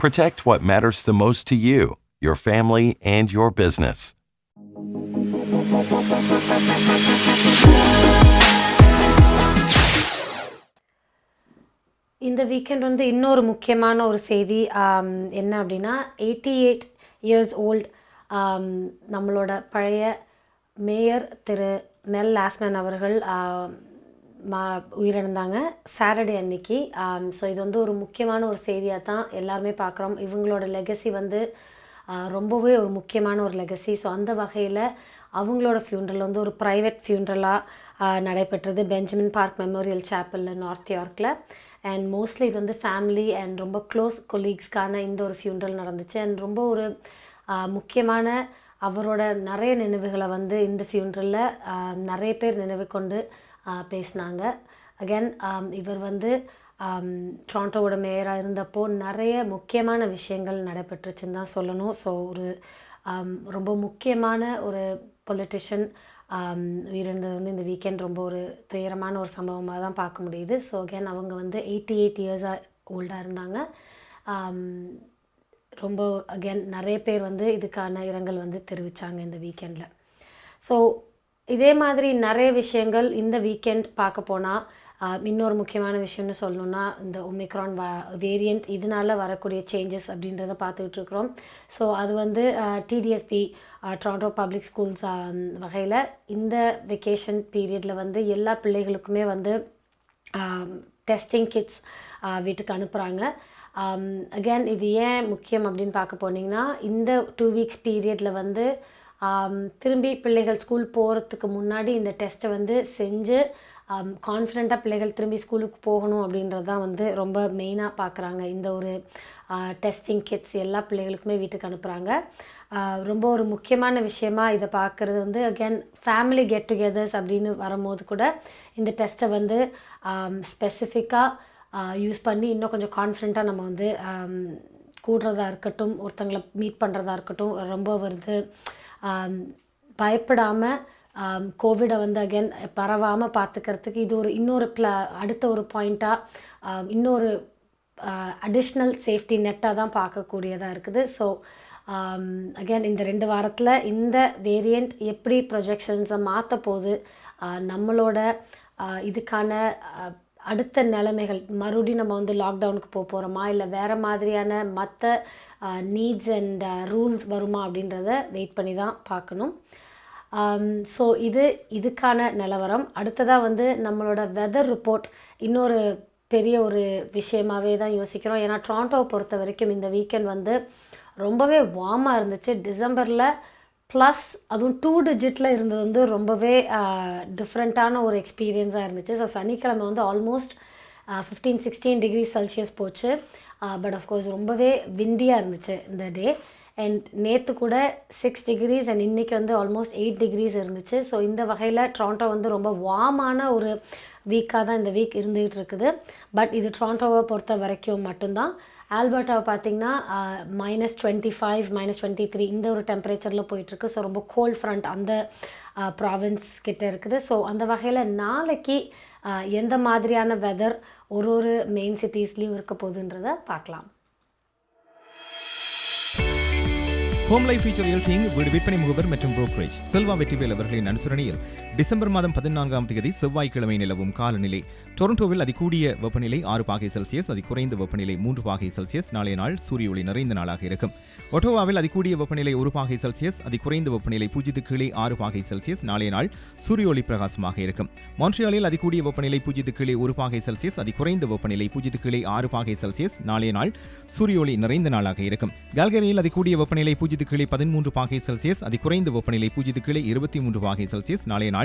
Protect what matters the most to you, your family, and your business. இந்த weekend வந்து இன்னொரு முக்கியமான ஒரு செய்தி என்ன அப்படின்னா 88 years old நம்மளோட பழைய மேயர் திரு மெல் லாஸ்மேன் அவர்கள் உயிரிழந்தாங்க சாட்டர்டே அன்னைக்கு. ஸோ இது வந்து ஒரு முக்கியமான ஒரு செய்தியாக தான் எல்லாருமே பார்க்குறோம். இவங்களோட லெகசி வந்து ரொம்பவே ஒரு முக்கியமான ஒரு லெகசி. ஸோ அந்த வகையில் அவங்களோட ஃபியூனரல் வந்து ஒரு ப்ரைவேட் ஃபியூனரலாக நடைபெற்றது பெஞ்சமின் பார்க் மெமோரியல் சேப்பலில் நார்த் யார்க்கில். அண்ட் மோஸ்ட்லி இது வந்து ஃபேமிலி அண்ட் ரொம்ப க்ளோஸ் கொலீக்ஸ்க்கான இந்த ஒரு ஃபியூனரல் நடந்துச்சு. அண்ட் ரொம்ப ஒரு முக்கியமான அவரோட நிறைய நினைவுகளை வந்து இந்த ஃபியூனரலில் நிறைய பேர் நினைவு கொண்டு பேசினாங்க. அகென் இவர் வந்து டொரண்டோவோட மேயராக இருந்தப்போ நிறைய முக்கியமான விஷயங்கள் நடைபெற்றுச்சுன்னு தான் சொல்லணும். ஸோ ஒரு ரொம்ப முக்கியமான ஒரு பொலிட்டிஷியன் உயிரிழந்தது வந்து இந்த வீக்கெண்ட் ரொம்ப ஒரு துயரமான ஒரு சம்பவமாக தான் பார்க்க முடியுது. ஸோ அகென் அவங்க வந்து 88 இயர்ஸாக ஓல்டாக இருந்தாங்க. ரொம்ப அகென் நிறைய பேர் வந்து இதுக்கான இரங்கல் வந்து தெரிவித்தாங்க இந்த வீக்கெண்டில். ஸோ இதே மாதிரி நிறைய விஷயங்கள் இந்த வீக்கெண்ட் பார்க்க போனால் இன்னொரு முக்கியமான விஷயம்னு சொல்லணுன்னா இந்த ஒமிக்ரான் வேரியண்ட் இதனால் வரக்கூடிய சேஞ்சஸ் அப்படின்றத பார்த்துக்கிட்டு இருக்கிறோம். ஸோ அது வந்து டிடிஎஸ்பி டொரண்டோ பப்ளிக் ஸ்கூல்ஸ் வகையில் இந்த வெக்கேஷன் பீரியடில் வந்து எல்லா பிள்ளைகளுக்குமே வந்து டெஸ்டிங் கிட்ஸ் வீட்டுக்கு அனுப்புகிறாங்க. அகென் இது ஏன் முக்கியம் அப்படின்னு பார்க்க போனீங்கன்னா இந்த 2 வீக்ஸ் பீரியடில் வந்து திரும்பி பிள்ளைகள் ஸ்கூல் போகிறதுக்கு முன்னாடி இந்த டெஸ்ட்டை வந்து செஞ்சு கான்ஃபிடெண்ட்டாக பிள்ளைகள் திரும்பி ஸ்கூலுக்கு போகணும் அப்படின்றது தான் வந்து ரொம்ப மெயினாக பார்க்குறாங்க. இந்த ஒரு டெஸ்டிங் கிட்ஸ் எல்லா பிள்ளைகளுக்குமே வீட்டுக்கு அனுப்புகிறாங்க. ரொம்ப ஒரு முக்கியமான விஷயமா இதை பார்க்குறது வந்து அகென் ஃபேமிலி கெட் டுகெதர்ஸ் அப்படின்னு வரும்போது கூட இந்த டெஸ்ட்டை வந்து ஸ்பெசிஃபிக்காக யூஸ் பண்ணி இன்னும் கொஞ்சம் கான்ஃபிடெண்ட்டாக நம்ம வந்து கூடுறதா இருக்கட்டும், ஒருத்தங்களை மீட் பண்ணுறதா இருக்கட்டும், ரொம்ப வருது பயப்படாமல் கோவிடை வந்து அகென் பரவாமல் பார்த்துக்கிறதுக்கு இது ஒரு இன்னொரு அடுத்த ஒரு பாயிண்ட்டாக இன்னொரு அடிஷ்னல் சேஃப்டி நெட்டாக தான் பார்க்கக்கூடியதாக இருக்குது. ஸோ அகென் இந்த 2 வாரத்தில் இந்த வேரியண்ட் எப்படி ப்ரொஜெக்ஷன்ஸை மாற்ற போகுது, நம்மளோட இதுக்கான அடுத்த நிலைமைகள் மறுபடியும் நம்ம வந்து லாக்டவுனுக்கு போகிறோமா இல்லை வேறு மாதிரியான மற்ற நீட்ஸ் அண்ட் ரூல்ஸ் வருமா அப்படின்றத வெயிட் பண்ணி தான் பார்க்கணும். ஸோ இதுக்கான நிலவரம். அடுத்ததாக வந்து நம்மளோட வெதர் ரிப்போர்ட் இன்னொரு பெரிய ஒரு விஷயமாகவே தான் யோசிக்கிறோம். ஏன்னா டொரண்டோவை பொறுத்த வரைக்கும் இந்த வீக்கெண்ட் வந்து ரொம்பவே வார்மாக இருந்துச்சு. டிசம்பரில் ப்ளஸ் அதுவும் 2 டிஜிட்டில் இருந்தது வந்து ரொம்பவே டிஃப்ரெண்ட்டான ஒரு எக்ஸ்பீரியன்ஸாக இருந்துச்சு. ஸோ சனிக்கிழமை வந்து ஆல்மோஸ்ட் 15-16 டிகிரி செல்சியஸ் போச்சு. பட் ஆஃப்கோர்ஸ் ரொம்பவே விண்டியாக இருந்துச்சு இந்த டே. அண்ட் நேற்று கூட 6 டிகிரிஸ் அண்ட் இன்றைக்கி வந்து ஆல்மோஸ்ட் 8 டிகிரிஸ் இருந்துச்சு. ஸோ இந்த வகையில் டொரண்டோ வந்து ரொம்ப வார்மான ஒரு வீக்காக தான் இந்த வீக் இருந்துகிட்டு இருக்குது. பட் இது டொரண்டோவை பொறுத்த வரைக்கும் மட்டும்தான். ஆல்பர்ட்டாவை பார்த்திங்கன்னா -25 -23 இந்த ஒரு டெம்பரேச்சரில் போயிட்டுருக்கு. ஸோ ரொம்ப கோல்ட் ஃப்ரண்ட் அந்த ப்ராவின்ஸ் கிட்டே இருக்குது. ஸோ அந்த வகையில் நாளைக்கு எந்த மாதிரியான வெதர் ஒரு மெயின் சிட்டிஸ்லேயும் இருக்க போகுதுன்றதை பார்க்கலாம். ஹோம் லைஃப் ஃபியூச்சர் ரியல்டிங் வீடு விற்பனை முகவர் மற்றும் புரோக்கரேஜ் செல்வா வெற்றிவேல் அவர்களின் அனுசரணையில் டிசம்பர் மாதம் 14ஆம் தேதி செவ்வாய்க்கிழமை நிலவும் காலநிலை. டொரண்டோவில் அதிகூடிய வெப்பநிலை 6 பாகை செல்சியஸ், அதிகுறைந்த வெப்பநிலை 3 பாகை செல்சியஸ். நாளைய நாள் சூரிய ஒளி நிறைந்த நாளாக இருக்கும். ஒட்டோவாவில் அதிகூடிய வெப்பநிலை 1 பாகை செல்சியஸ், அதிகுறைந்த வெப்பநிலை 0 கீழே 6 பாகை செல்சியஸ். நாளைய நாள் சூரிய ஒளி பிரகாசமாக இருக்கும். மான்ட்ரியாலில் அதிகூடிய வெப்பநிலை 0 கீழே 1 பாகை செல்சியஸ், அதிகுறைந்த வெப்பநிலை 0 கீழே 6 பாகை செல்சியஸ். நாளைய நாள் சூரிய ஒளி நிறைந்த நாளாக இருக்கும். கால்கரியில் அதிகூடிய வெப்பநிலை 0 கீழே 13 பாகை செல்சியஸ், அதிகுறைந்த வெப்பநிலை 0 கீழே 23 பாகை செல்சியஸ். நாளைய நாள்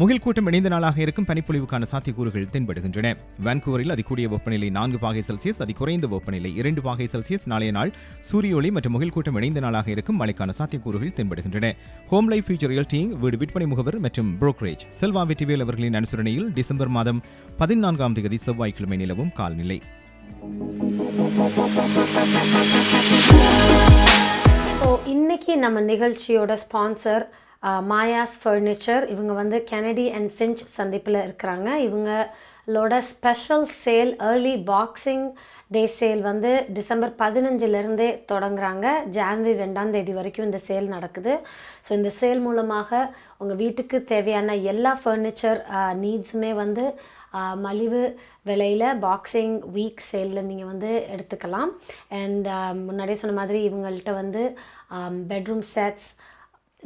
முகில் கூட்டம் இணைந்த நாளாக இருக்கும். பனிப்பொழிவுக்கான சாத்தியக்கூறுகள் தென்படுகின்றன. வான்கூவரில் அதிகூடிய வெப்பநிலை 4 பாகை செல்சியஸ், அதிகுறைந்த வெப்பநிலை 2 பாகை செல்சியஸ். நாளைய நாள் சூரிய ஒளி மற்றும் முகில் கூட்டம் இணைந்த நாளாக இருக்கும். மழைக்கான சாத்தியக்கூறுகள் தென்படுகின்றன. ஹோம் லைஃப் ஃபியூச்சர் ரியல்டிங் வீடு விற்பனை முகவர் மற்றும் புரோக்கரேஜ் செல்வா வெற்றிவேல் அவர்களின் அனுசரணையில் டிசம்பர் மாதம் 14ஆம் தேதி செவ்வாய்க்கிழமை நிலவும் காலநிலை. இன்னைக்கு நம்ம நிகழ்ச்சியோட ஸ்பான்சர் மாயாஸ் ஃபர்னிச்சர். இவங்க வந்து கெனடி அண்ட் ஃபின்ச் சந்திப்பில் இருக்கிறாங்க. இவங்களோட ஸ்பெஷல் சேல் ஏர்லி பாக்ஸிங் டே சேல் வந்து டிசம்பர் 15 தொடங்குறாங்க. ஜனவரி 2ஆம் தேதி வரைக்கும் இந்த சேல் நடக்குது. ஸோ இந்த சேல் மூலமாக உங்கள் வீட்டுக்கு தேவையான எல்லா ஃபர்னிச்சர் நீட்ஸுமே வந்து மலிவு விலையில் பாக்ஸிங் வீக் சேலில் நீங்கள் வந்து எடுத்துக்கலாம். அண்ட் முன்னாடியே சொன்ன மாதிரி இவங்கள்ட்ட வந்து bedroom sets,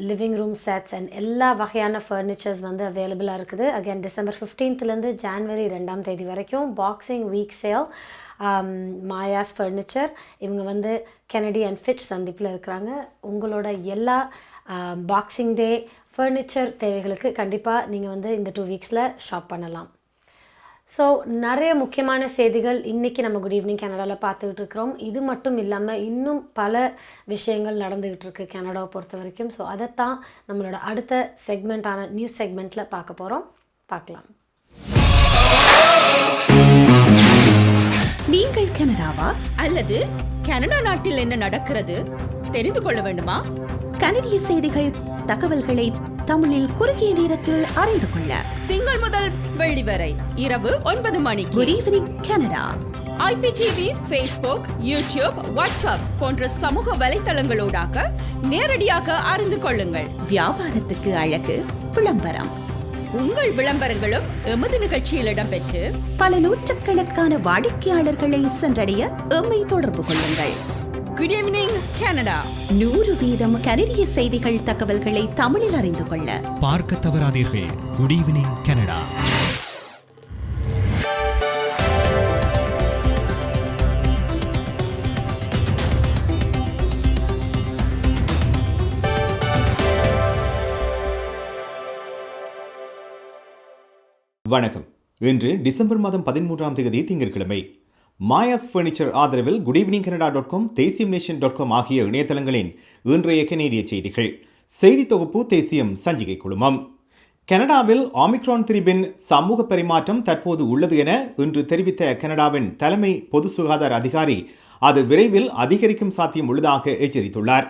living room sets and எல்லா வகையான ஃபர்னிச்சர்ஸ் வந்து அவைலபிளாக இருக்குது. அகேன் டிசம்பர் 15 ஜனவரி 2ஆம் தேதி வரைக்கும் boxing week sale Maya's furniture. இவங்க வந்து கெனடி அண்ட் ஃபிட்ச் சந்திப்பில் இருக்கிறாங்க. உங்களோட எல்லா பாக்ஸிங் டே ஃபர்னிச்சர் தேவைகளுக்கு கண்டிப்பாக நீங்கள் வந்து இந்த 2 வீக்ஸில் ஷாப் பண்ணலாம். ஸோ நிறைய முக்கியமான செய்திகள் இன்றைக்கி நம்ம குட் ஈவினிங் கனடாவில் பார்த்துக்கிட்டு இருக்கிறோம். இது மட்டும் இல்லாமல் இன்னும் பல விஷயங்கள் நடந்துக்கிட்டு இருக்குது கனடாவை பொறுத்த வரைக்கும். ஸோ அதைத்தான் நம்மளோட அடுத்த செக்மெண்ட்டான நியூஸ் செக்மெண்ட்டில் பார்க்க போகிறோம். பார்க்கலாம். நீங்கள் கனடாவா அல்லது கனடா நாட்டில் என்ன நடக்கிறது தெரிந்து கொள்ள வேண்டுமா? கனடிய செய்திகள், தகவல்களை தமிழில் குறுகிய நேரத்தில் அறிந்து கொள்ள திங்கள் முதல் வெள்ளி வரை இரவு 9 மணிக்கு good evening Canada IPTV, Facebook, YouTube, WhatsApp போன்ற சமூக வலைத்தளங்களோடாக நேரடியாக அறிந்து கொள்ளுங்கள். வியாபாரத்துக்கு அழகு விளம்பரம். உங்கள் விளம்பரங்களும் எமது நிகழ்ச்சியில் இடம்பெற்று பல நூற்றுக்கணக்கான வாடிக்கையாளர்களை சென்றடைய எம்மை தொடர்பு கொள்ளுங்கள். Good evening Canada. 100% கனடிய செய்திகள், தகவல்களை தமிழில் அறிந்து கொள்ள பார்க்க தவறாதீர்கள். Good evening Canada. வணக்கம். இன்று டிசம்பர் மாதம் 13ஆம் தேதி திங்கட்கிழமை. மாயாஸ் ஃபர்னிச்சர் ஆதரவில் குட் ஈவினிங் கனடா.com, தேசியம்நேஷன்.com ஆகிய இணையதளங்களின் இன்றைய கனேடிய செய்திகள். செய்தி தொகுப்பு தேசியம் சஞ்சிகை குழுமம். கனடாவில் ஒமிக்ரான் திரிபின் சமூக பரிமாற்றம் தற்போது உள்ளது என இன்று தெரிவித்த கனடாவின் தலைமை பொது சுகாதார அதிகாரி அது விரைவில் அதிகரிக்கும் சாத்தியம் உள்ளதாக எச்சரித்துள்ளார்.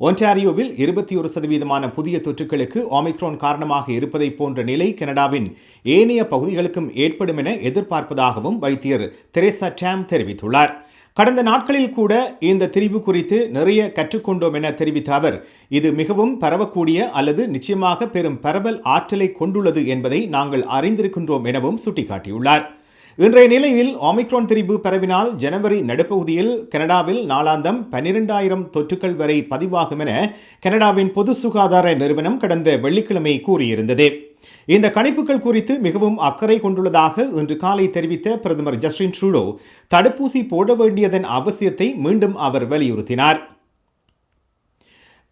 ஒன்டாரியோவில் 21% புதிய தொற்றுகளுக்கு ஒமிக்ரான் காரணமாக இருப்பதை போன்ற நிலை கனடாவின் ஏனைய பகுதிகளுக்கும் ஏற்படும் என எதிர்பார்ப்பதாகவும் வைத்தியர் தெரேசா டாம் தெரிவித்துள்ளார். கடந்த நாட்களில் கூட இந்த திரிவு குறித்து நிறைய கற்றுக்கொண்டோம் என தெரிவித்த அவர், இது மிகவும் பரவக்கூடிய அல்லது நிச்சயமாக பெரும் பரவல் ஆற்றலை கொண்டுள்ளது என்பதை நாங்கள் அறிந்திருக்கின்றோம் எனவும் சுட்டிக்காட்டியுள்ளார். இன்றைய நிலையில் ஒமிக்ரான் திரிபு பரவினால் ஜனவரி நடுப்பகுதியில் கனடாவில் நாளாந்தம் 12,000 தொற்றுக்கள் வரை பதிவாகும் என கனடாவின் பொது சுகாதார நிறுவனம் கடந்த வெள்ளிக்கிழமை கூறியிருந்தது. இந்த கணிப்புகள் குறித்து மிகவும் அக்கறை கொண்டுள்ளதாக இன்று காலை தெரிவித்த பிரதமர் ஜஸ்டின் ட்ரூடோ தடுப்பூசி போட வேண்டியதன் அவசியத்தை மீண்டும் அவர் வலியுறுத்தினார்.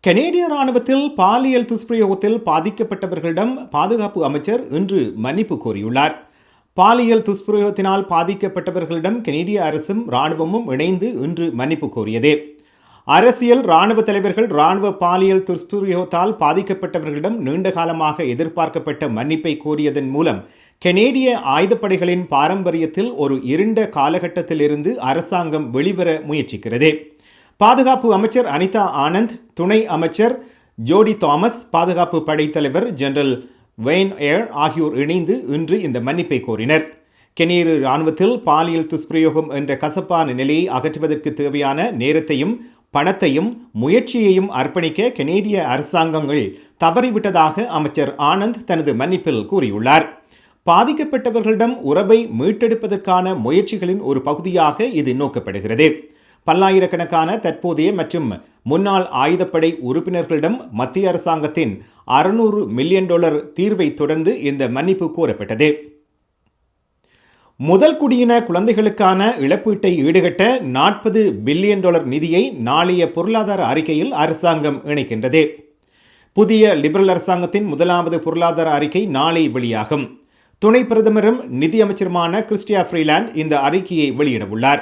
கனேடிய ராணுவத்தில் பாலியல் துஷ்பிரயோகத்தில் பாதிக்கப்பட்டவர்களிடம் பாதுகாப்பு அமைச்சர் இன்று மன்னிப்பு கோரியுள்ளார். பாலியல் துஷ்பிரயோகத்தினால் பாதிக்கப்பட்டவர்களிடம் கனேடிய அரசும் இராணுவமும் இணைந்து இன்று மன்னிப்பு கோரியது. அரசியல் இராணுவ தலைவர்கள் இராணுவ பாலியல் துஷ்பிரயோகத்தால் பாதிக்கப்பட்டவர்களிடம் நீண்ட காலமாக எதிர்பார்க்கப்பட்ட மன்னிப்பை கோரியதன் மூலம் கனேடிய ஆயுதப்படைகளின் பாரம்பரியத்தில் ஒரு இருண்ட காலகட்டத்திலிருந்து அரசாங்கம் வெளிவர முயற்சிக்கிறது. பாதுகாப்பு அமைச்சர் அனிதா ஆனந்த், துணை அமைச்சர் ஜோடி தாமஸ், பாதுகாப்பு படைத்தலைவர் ஜெனரல் வெயின் ஏர் ஆகியோர் இணைந்து இன்று இந்த மன்னிப்பை கோரினர். கெனேடிய இராணுவத்தில் பாலியல் துஷ்பிரயோகம் என்ற கசப்பான நிலையை அகற்றுவதற்கு தேவையான நேரத்தையும் பணத்தையும் முயற்சியையும் அர்ப்பணிக்க கனேடிய அரசாங்கங்கள் தவறிவிட்டதாக அமைச்சர் ஆனந்த் தனது மன்னிப்பில் கூறியுள்ளார். பாதிக்கப்பட்டவர்களிடம் உறவை மீட்டெடுப்பதற்கான முயற்சிகளின் ஒரு பகுதியாக இது நோக்கப்படுகிறது. பல்லாயிரக்கணக்கான தற்போதைய மற்றும் முன்னாள் ஆயுதப்படை உறுப்பினர்களிடம் மத்திய அரசாங்கத்தின் $600 மில்லியன் தீர்வை தொடர்ந்து இந்த மன்னிப்பு கோரப்பட்டது. முதல் குடியின குழந்தைகளுக்கான இழப்பீட்டை ஈடுகட்ட $40 பில்லியன் நிதியை நாளைய பொருளாதார அறிக்கையில் அரசாங்கம் இணைக்கின்றது. புதிய லிபரல் அரசாங்கத்தின் முதலாவது பொருளாதார அறிக்கை நாளை வெளியாகும். துணை பிரதமரும் நிதியமைச்சருமான கிறிஸ்டியா ஃப்ரீலாண்ட் இந்த அறிக்கையை வெளியிடவுள்ளார்.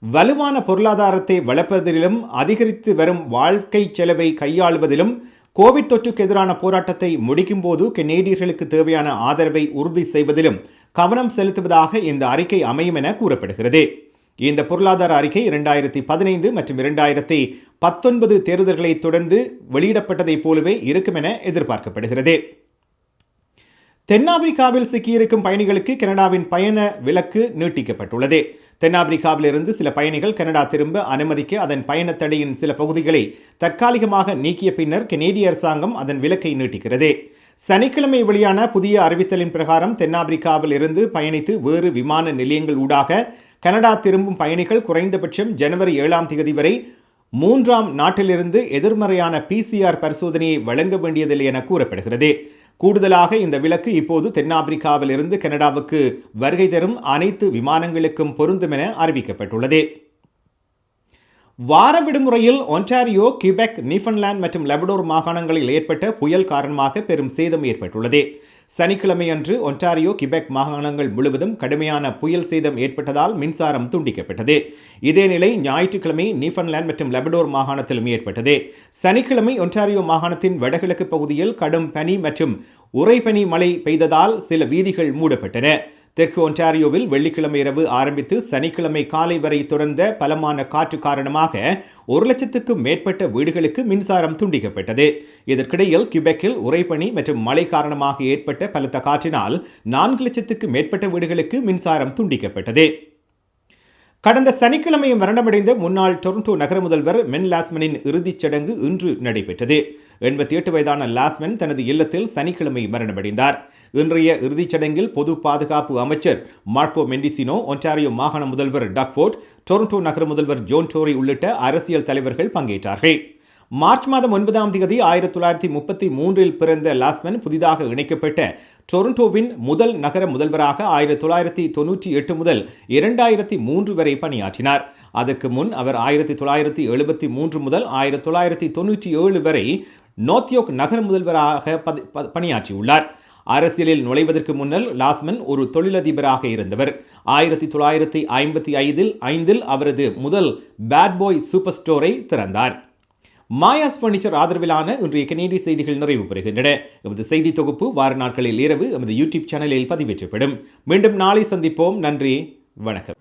வலுவான பொருளாதாரத்தை வளர்ப்பதிலும் அதிகரித்து வரும் வாழ்க்கை செலவை கையாளுவதிலும் கோவிட் தொற்றுக்கு எதிரான போராட்டத்தை முடிக்கும் போது கனேடியர்களுக்கு தேவையான ஆதரவை உறுதி செய்வதிலும் கவனம் செலுத்துவதாக இந்த அறிக்கை அமையும் என கூறப்படுகிறது. இந்த பொருளாதார அறிக்கை 2015 மற்றும் 2019 தேர்தல்களை தொடர்ந்து வெளியிடப்பட்டதைப் போலவே இருக்கும் என எதிர்பார்க்கப்படுகிறது. தென்னாப்பிரிக்காவில் சிக்கியிருக்கும் பயணிகளுக்கு கனடாவின் பயண விலக்கு நீட்டிக்கப்பட்டுள்ளது. தென்னாப்பிரிக்காவிலிருந்து சில பயணிகள் கனடா திரும்ப அனுமதிக்க அதன் பயண தடையின் சில பகுதிகளை தற்காலிகமாக நீக்கிய பின்னர் கனேடிய அரசாங்கம் அதன் விலக்கை நீட்டிக்கிறது. சனிக்கிழமை வெளியான புதிய அறிவித்தலின் பிரகாரம் தென்னாப்பிரிக்காவில் இருந்து பயணித்து வேறு விமான நிலையங்கள் ஊடாக கனடா திரும்பும் பயணிகள் குறைந்தபட்சம் ஜனவரி 7ஆம் தேதி வரை 3ஆம் நாட்டிலிருந்து எதிர்மறையான PCR பரிசோதனையை வழங்க வேண்டியதில்லை என கூறப்படுகிறது. கூடுதலாக இந்த விலக்கு இப்போது தென்னாப்பிரிக்காவில் இருந்து கனடாவுக்கு வருகை தரும் அனைத்து விமானங்களுக்கும் பொருந்தும் என அறிவிக்கப்பட்டுள்ளது. வார விடுமுறையில் ஒன்டாரியோ, கிபெக், நியூஃபவுண்ட்லாந்து மற்றும் லெபடோர் மாகாணங்களில் ஏற்பட்ட புயல் காரணமாக பெரும் சேதம் ஏற்பட்டுள்ளது. சனிக்கிழமை அன்று ஒன்டாரியோ, கிபெக் மாகாணங்கள் முழுவதும் கடுமையான புயல் சேதம் ஏற்பட்டதால் மின்சாரம் துண்டிக்கப்பட்டது. இதே நிலை ஞாயிற்றுக்கிழமை நியூஃபவுண்ட்லாந்து மற்றும் லெபடோர் மாகாணத்திலும் ஏற்பட்டது. சனிக்கிழமை ஒன்டாரியோ மாகாணத்தின் வடகிழக்கு பகுதியில் கடும் பனி மற்றும் உறைபனி மழை பெய்ததால் சில வீதிகள் மூடப்பட்டன. தெற்கு ஒன்டாரியோவில் வெள்ளிக்கிழமை இரவு ஆரம்பித்து சனிக்கிழமை காலை வரை தொடர்ந்த பலமான காற்று காரணமாக 1,00,000க்கும் மேற்பட்ட வீடுகளுக்கு மின்சாரம் துண்டிக்கப்பட்டது. இதற்கிடையில் கிபெக்கில் உறைபனி மற்றும் மழை காரணமாக ஏற்பட்ட பலத்த காற்றினால் 4,00,000க்கும் மேற்பட்ட வீடுகளுக்கு மின்சாரம் துண்டிக்கப்பட்டது. கடந்த சனிக்கிழமை மரணமடைந்த முன்னாள் டொரண்டோ நகர முதல்வர் மென் லாஸ்மனின் இறுதிச் சடங்கு இன்று நடைபெற்றது. 88 வயதான லாஸ்மன் தனது இல்லத்தில் சனிக்கிழமை மரணமடைந்தார். இன்றைய இறுதிச் சடங்கில் பொது பாதுகாப்பு அமைச்சர் மார்க்கோ மெண்டிசினோ, ஒன்டாரியோ மாகாண முதல்வர் டக்ஃபோர்ட், டொரண்டோ நகர முதல்வர் ஜோன் டோரி உள்ளிட்ட அரசியல் தலைவர்கள் பங்கேற்றார்கள். மார்ச் மாதம் 9ஆம் தேதி 1933இல் பிறந்த லாஸ்மன் புதிதாக இணைக்கப்பட்ட டொரண்டோவின் முதல் நகர முதல்வராக 1998 முதல் 2003 வரை பணியாற்றினார். அதற்கு முன் அவர் 1973 முதல் 1997 வரை நோர்த்யோக் நகர முதல்வராக பணியாற்றியுள்ளார். அரசியலில் நுழைவதற்கு முன்னர் லாஸ்மன் ஒரு தொழிலதிபராக இருந்தவர். 1955இல் அவரது முதல் பேட் பாய் சூப்பர் ஸ்டோரை திறந்தார். மாயாஸ் பர்னிச்சர் ஆதரவிலான இன்றைய கனேடிய செய்திகள் நிறைவு பெறுகின்றன. எமது செய்தி தொகுப்பு வார நாட்களில் இரவு எமது யூடியூப் சேனலில் பதிவேற்றப்படும். மீண்டும் நாளை சந்திப்போம். நன்றி, வணக்கம்.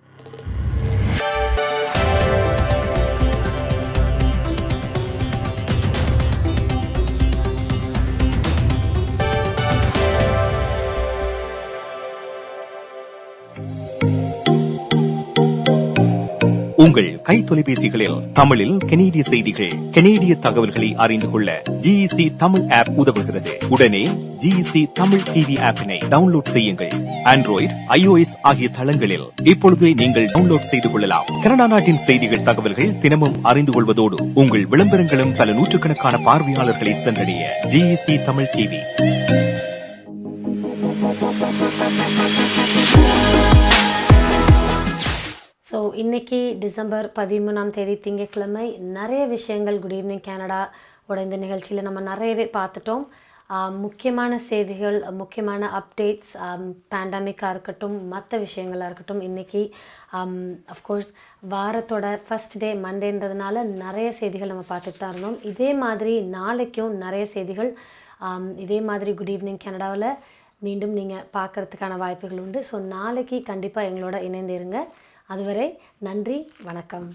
உங்கள் கை தொலைபேசிகளில் தமிழில் கனேடிய செய்திகள், கனேடிய தகவல்களை அறிந்து கொள்ள GEC தமிழ் ஆப் உதவுகிறது. உடனே GEC தமிழ் டிவி ஆப்பினை டவுன்லோட் செய்யுங்கள். ஆண்ட்ராய்டு, iOS ஆகிய தளங்களில் இப்பொழுதே நீங்கள் டவுன்லோட் செய்து கொள்ளலாம். கனடா நாட்டின் செய்திகள், தகவல்கள் தினமும் அறிந்து கொள்வதோடு உங்கள் விளம்பரங்களும் பல நூற்றுக்கணக்கான பார்வையாளர்களை சென்றடைய GEC தமிழ் டிவி. ஸோ இன்றைக்கி டிசம்பர் 13ஆம் தேதி திங்கட்கிழமை நிறைய விஷயங்கள் குட் ஈவினிங் கனடாவோட இந்த நிகழ்ச்சியில் நம்ம நிறையவே பார்த்துட்டோம். முக்கியமான செய்திகள், முக்கியமான அப்டேட்ஸ், பேண்டமிக்காக இருக்கட்டும், மற்ற விஷயங்களாக இருக்கட்டும். இன்றைக்கி அஃப்கோர்ஸ் வாரத்தோட ஃபஸ்ட் டே மண்டேன்றதுனால நிறைய செய்திகள் நம்ம பார்த்துட்டு தான் இருந்தோம். இதே மாதிரி நாளைக்கும் நிறைய செய்திகள் இதே மாதிரி குட் ஈவினிங் கனடாவில் மீண்டும் நீங்கள் பார்க்குறதுக்கான வாய்ப்புகள் உண்டு. ஸோ நாளைக்கு கண்டிப்பாக எங்களோட இணைந்திருங்க. அதுவரை நன்றி, வணக்கம்.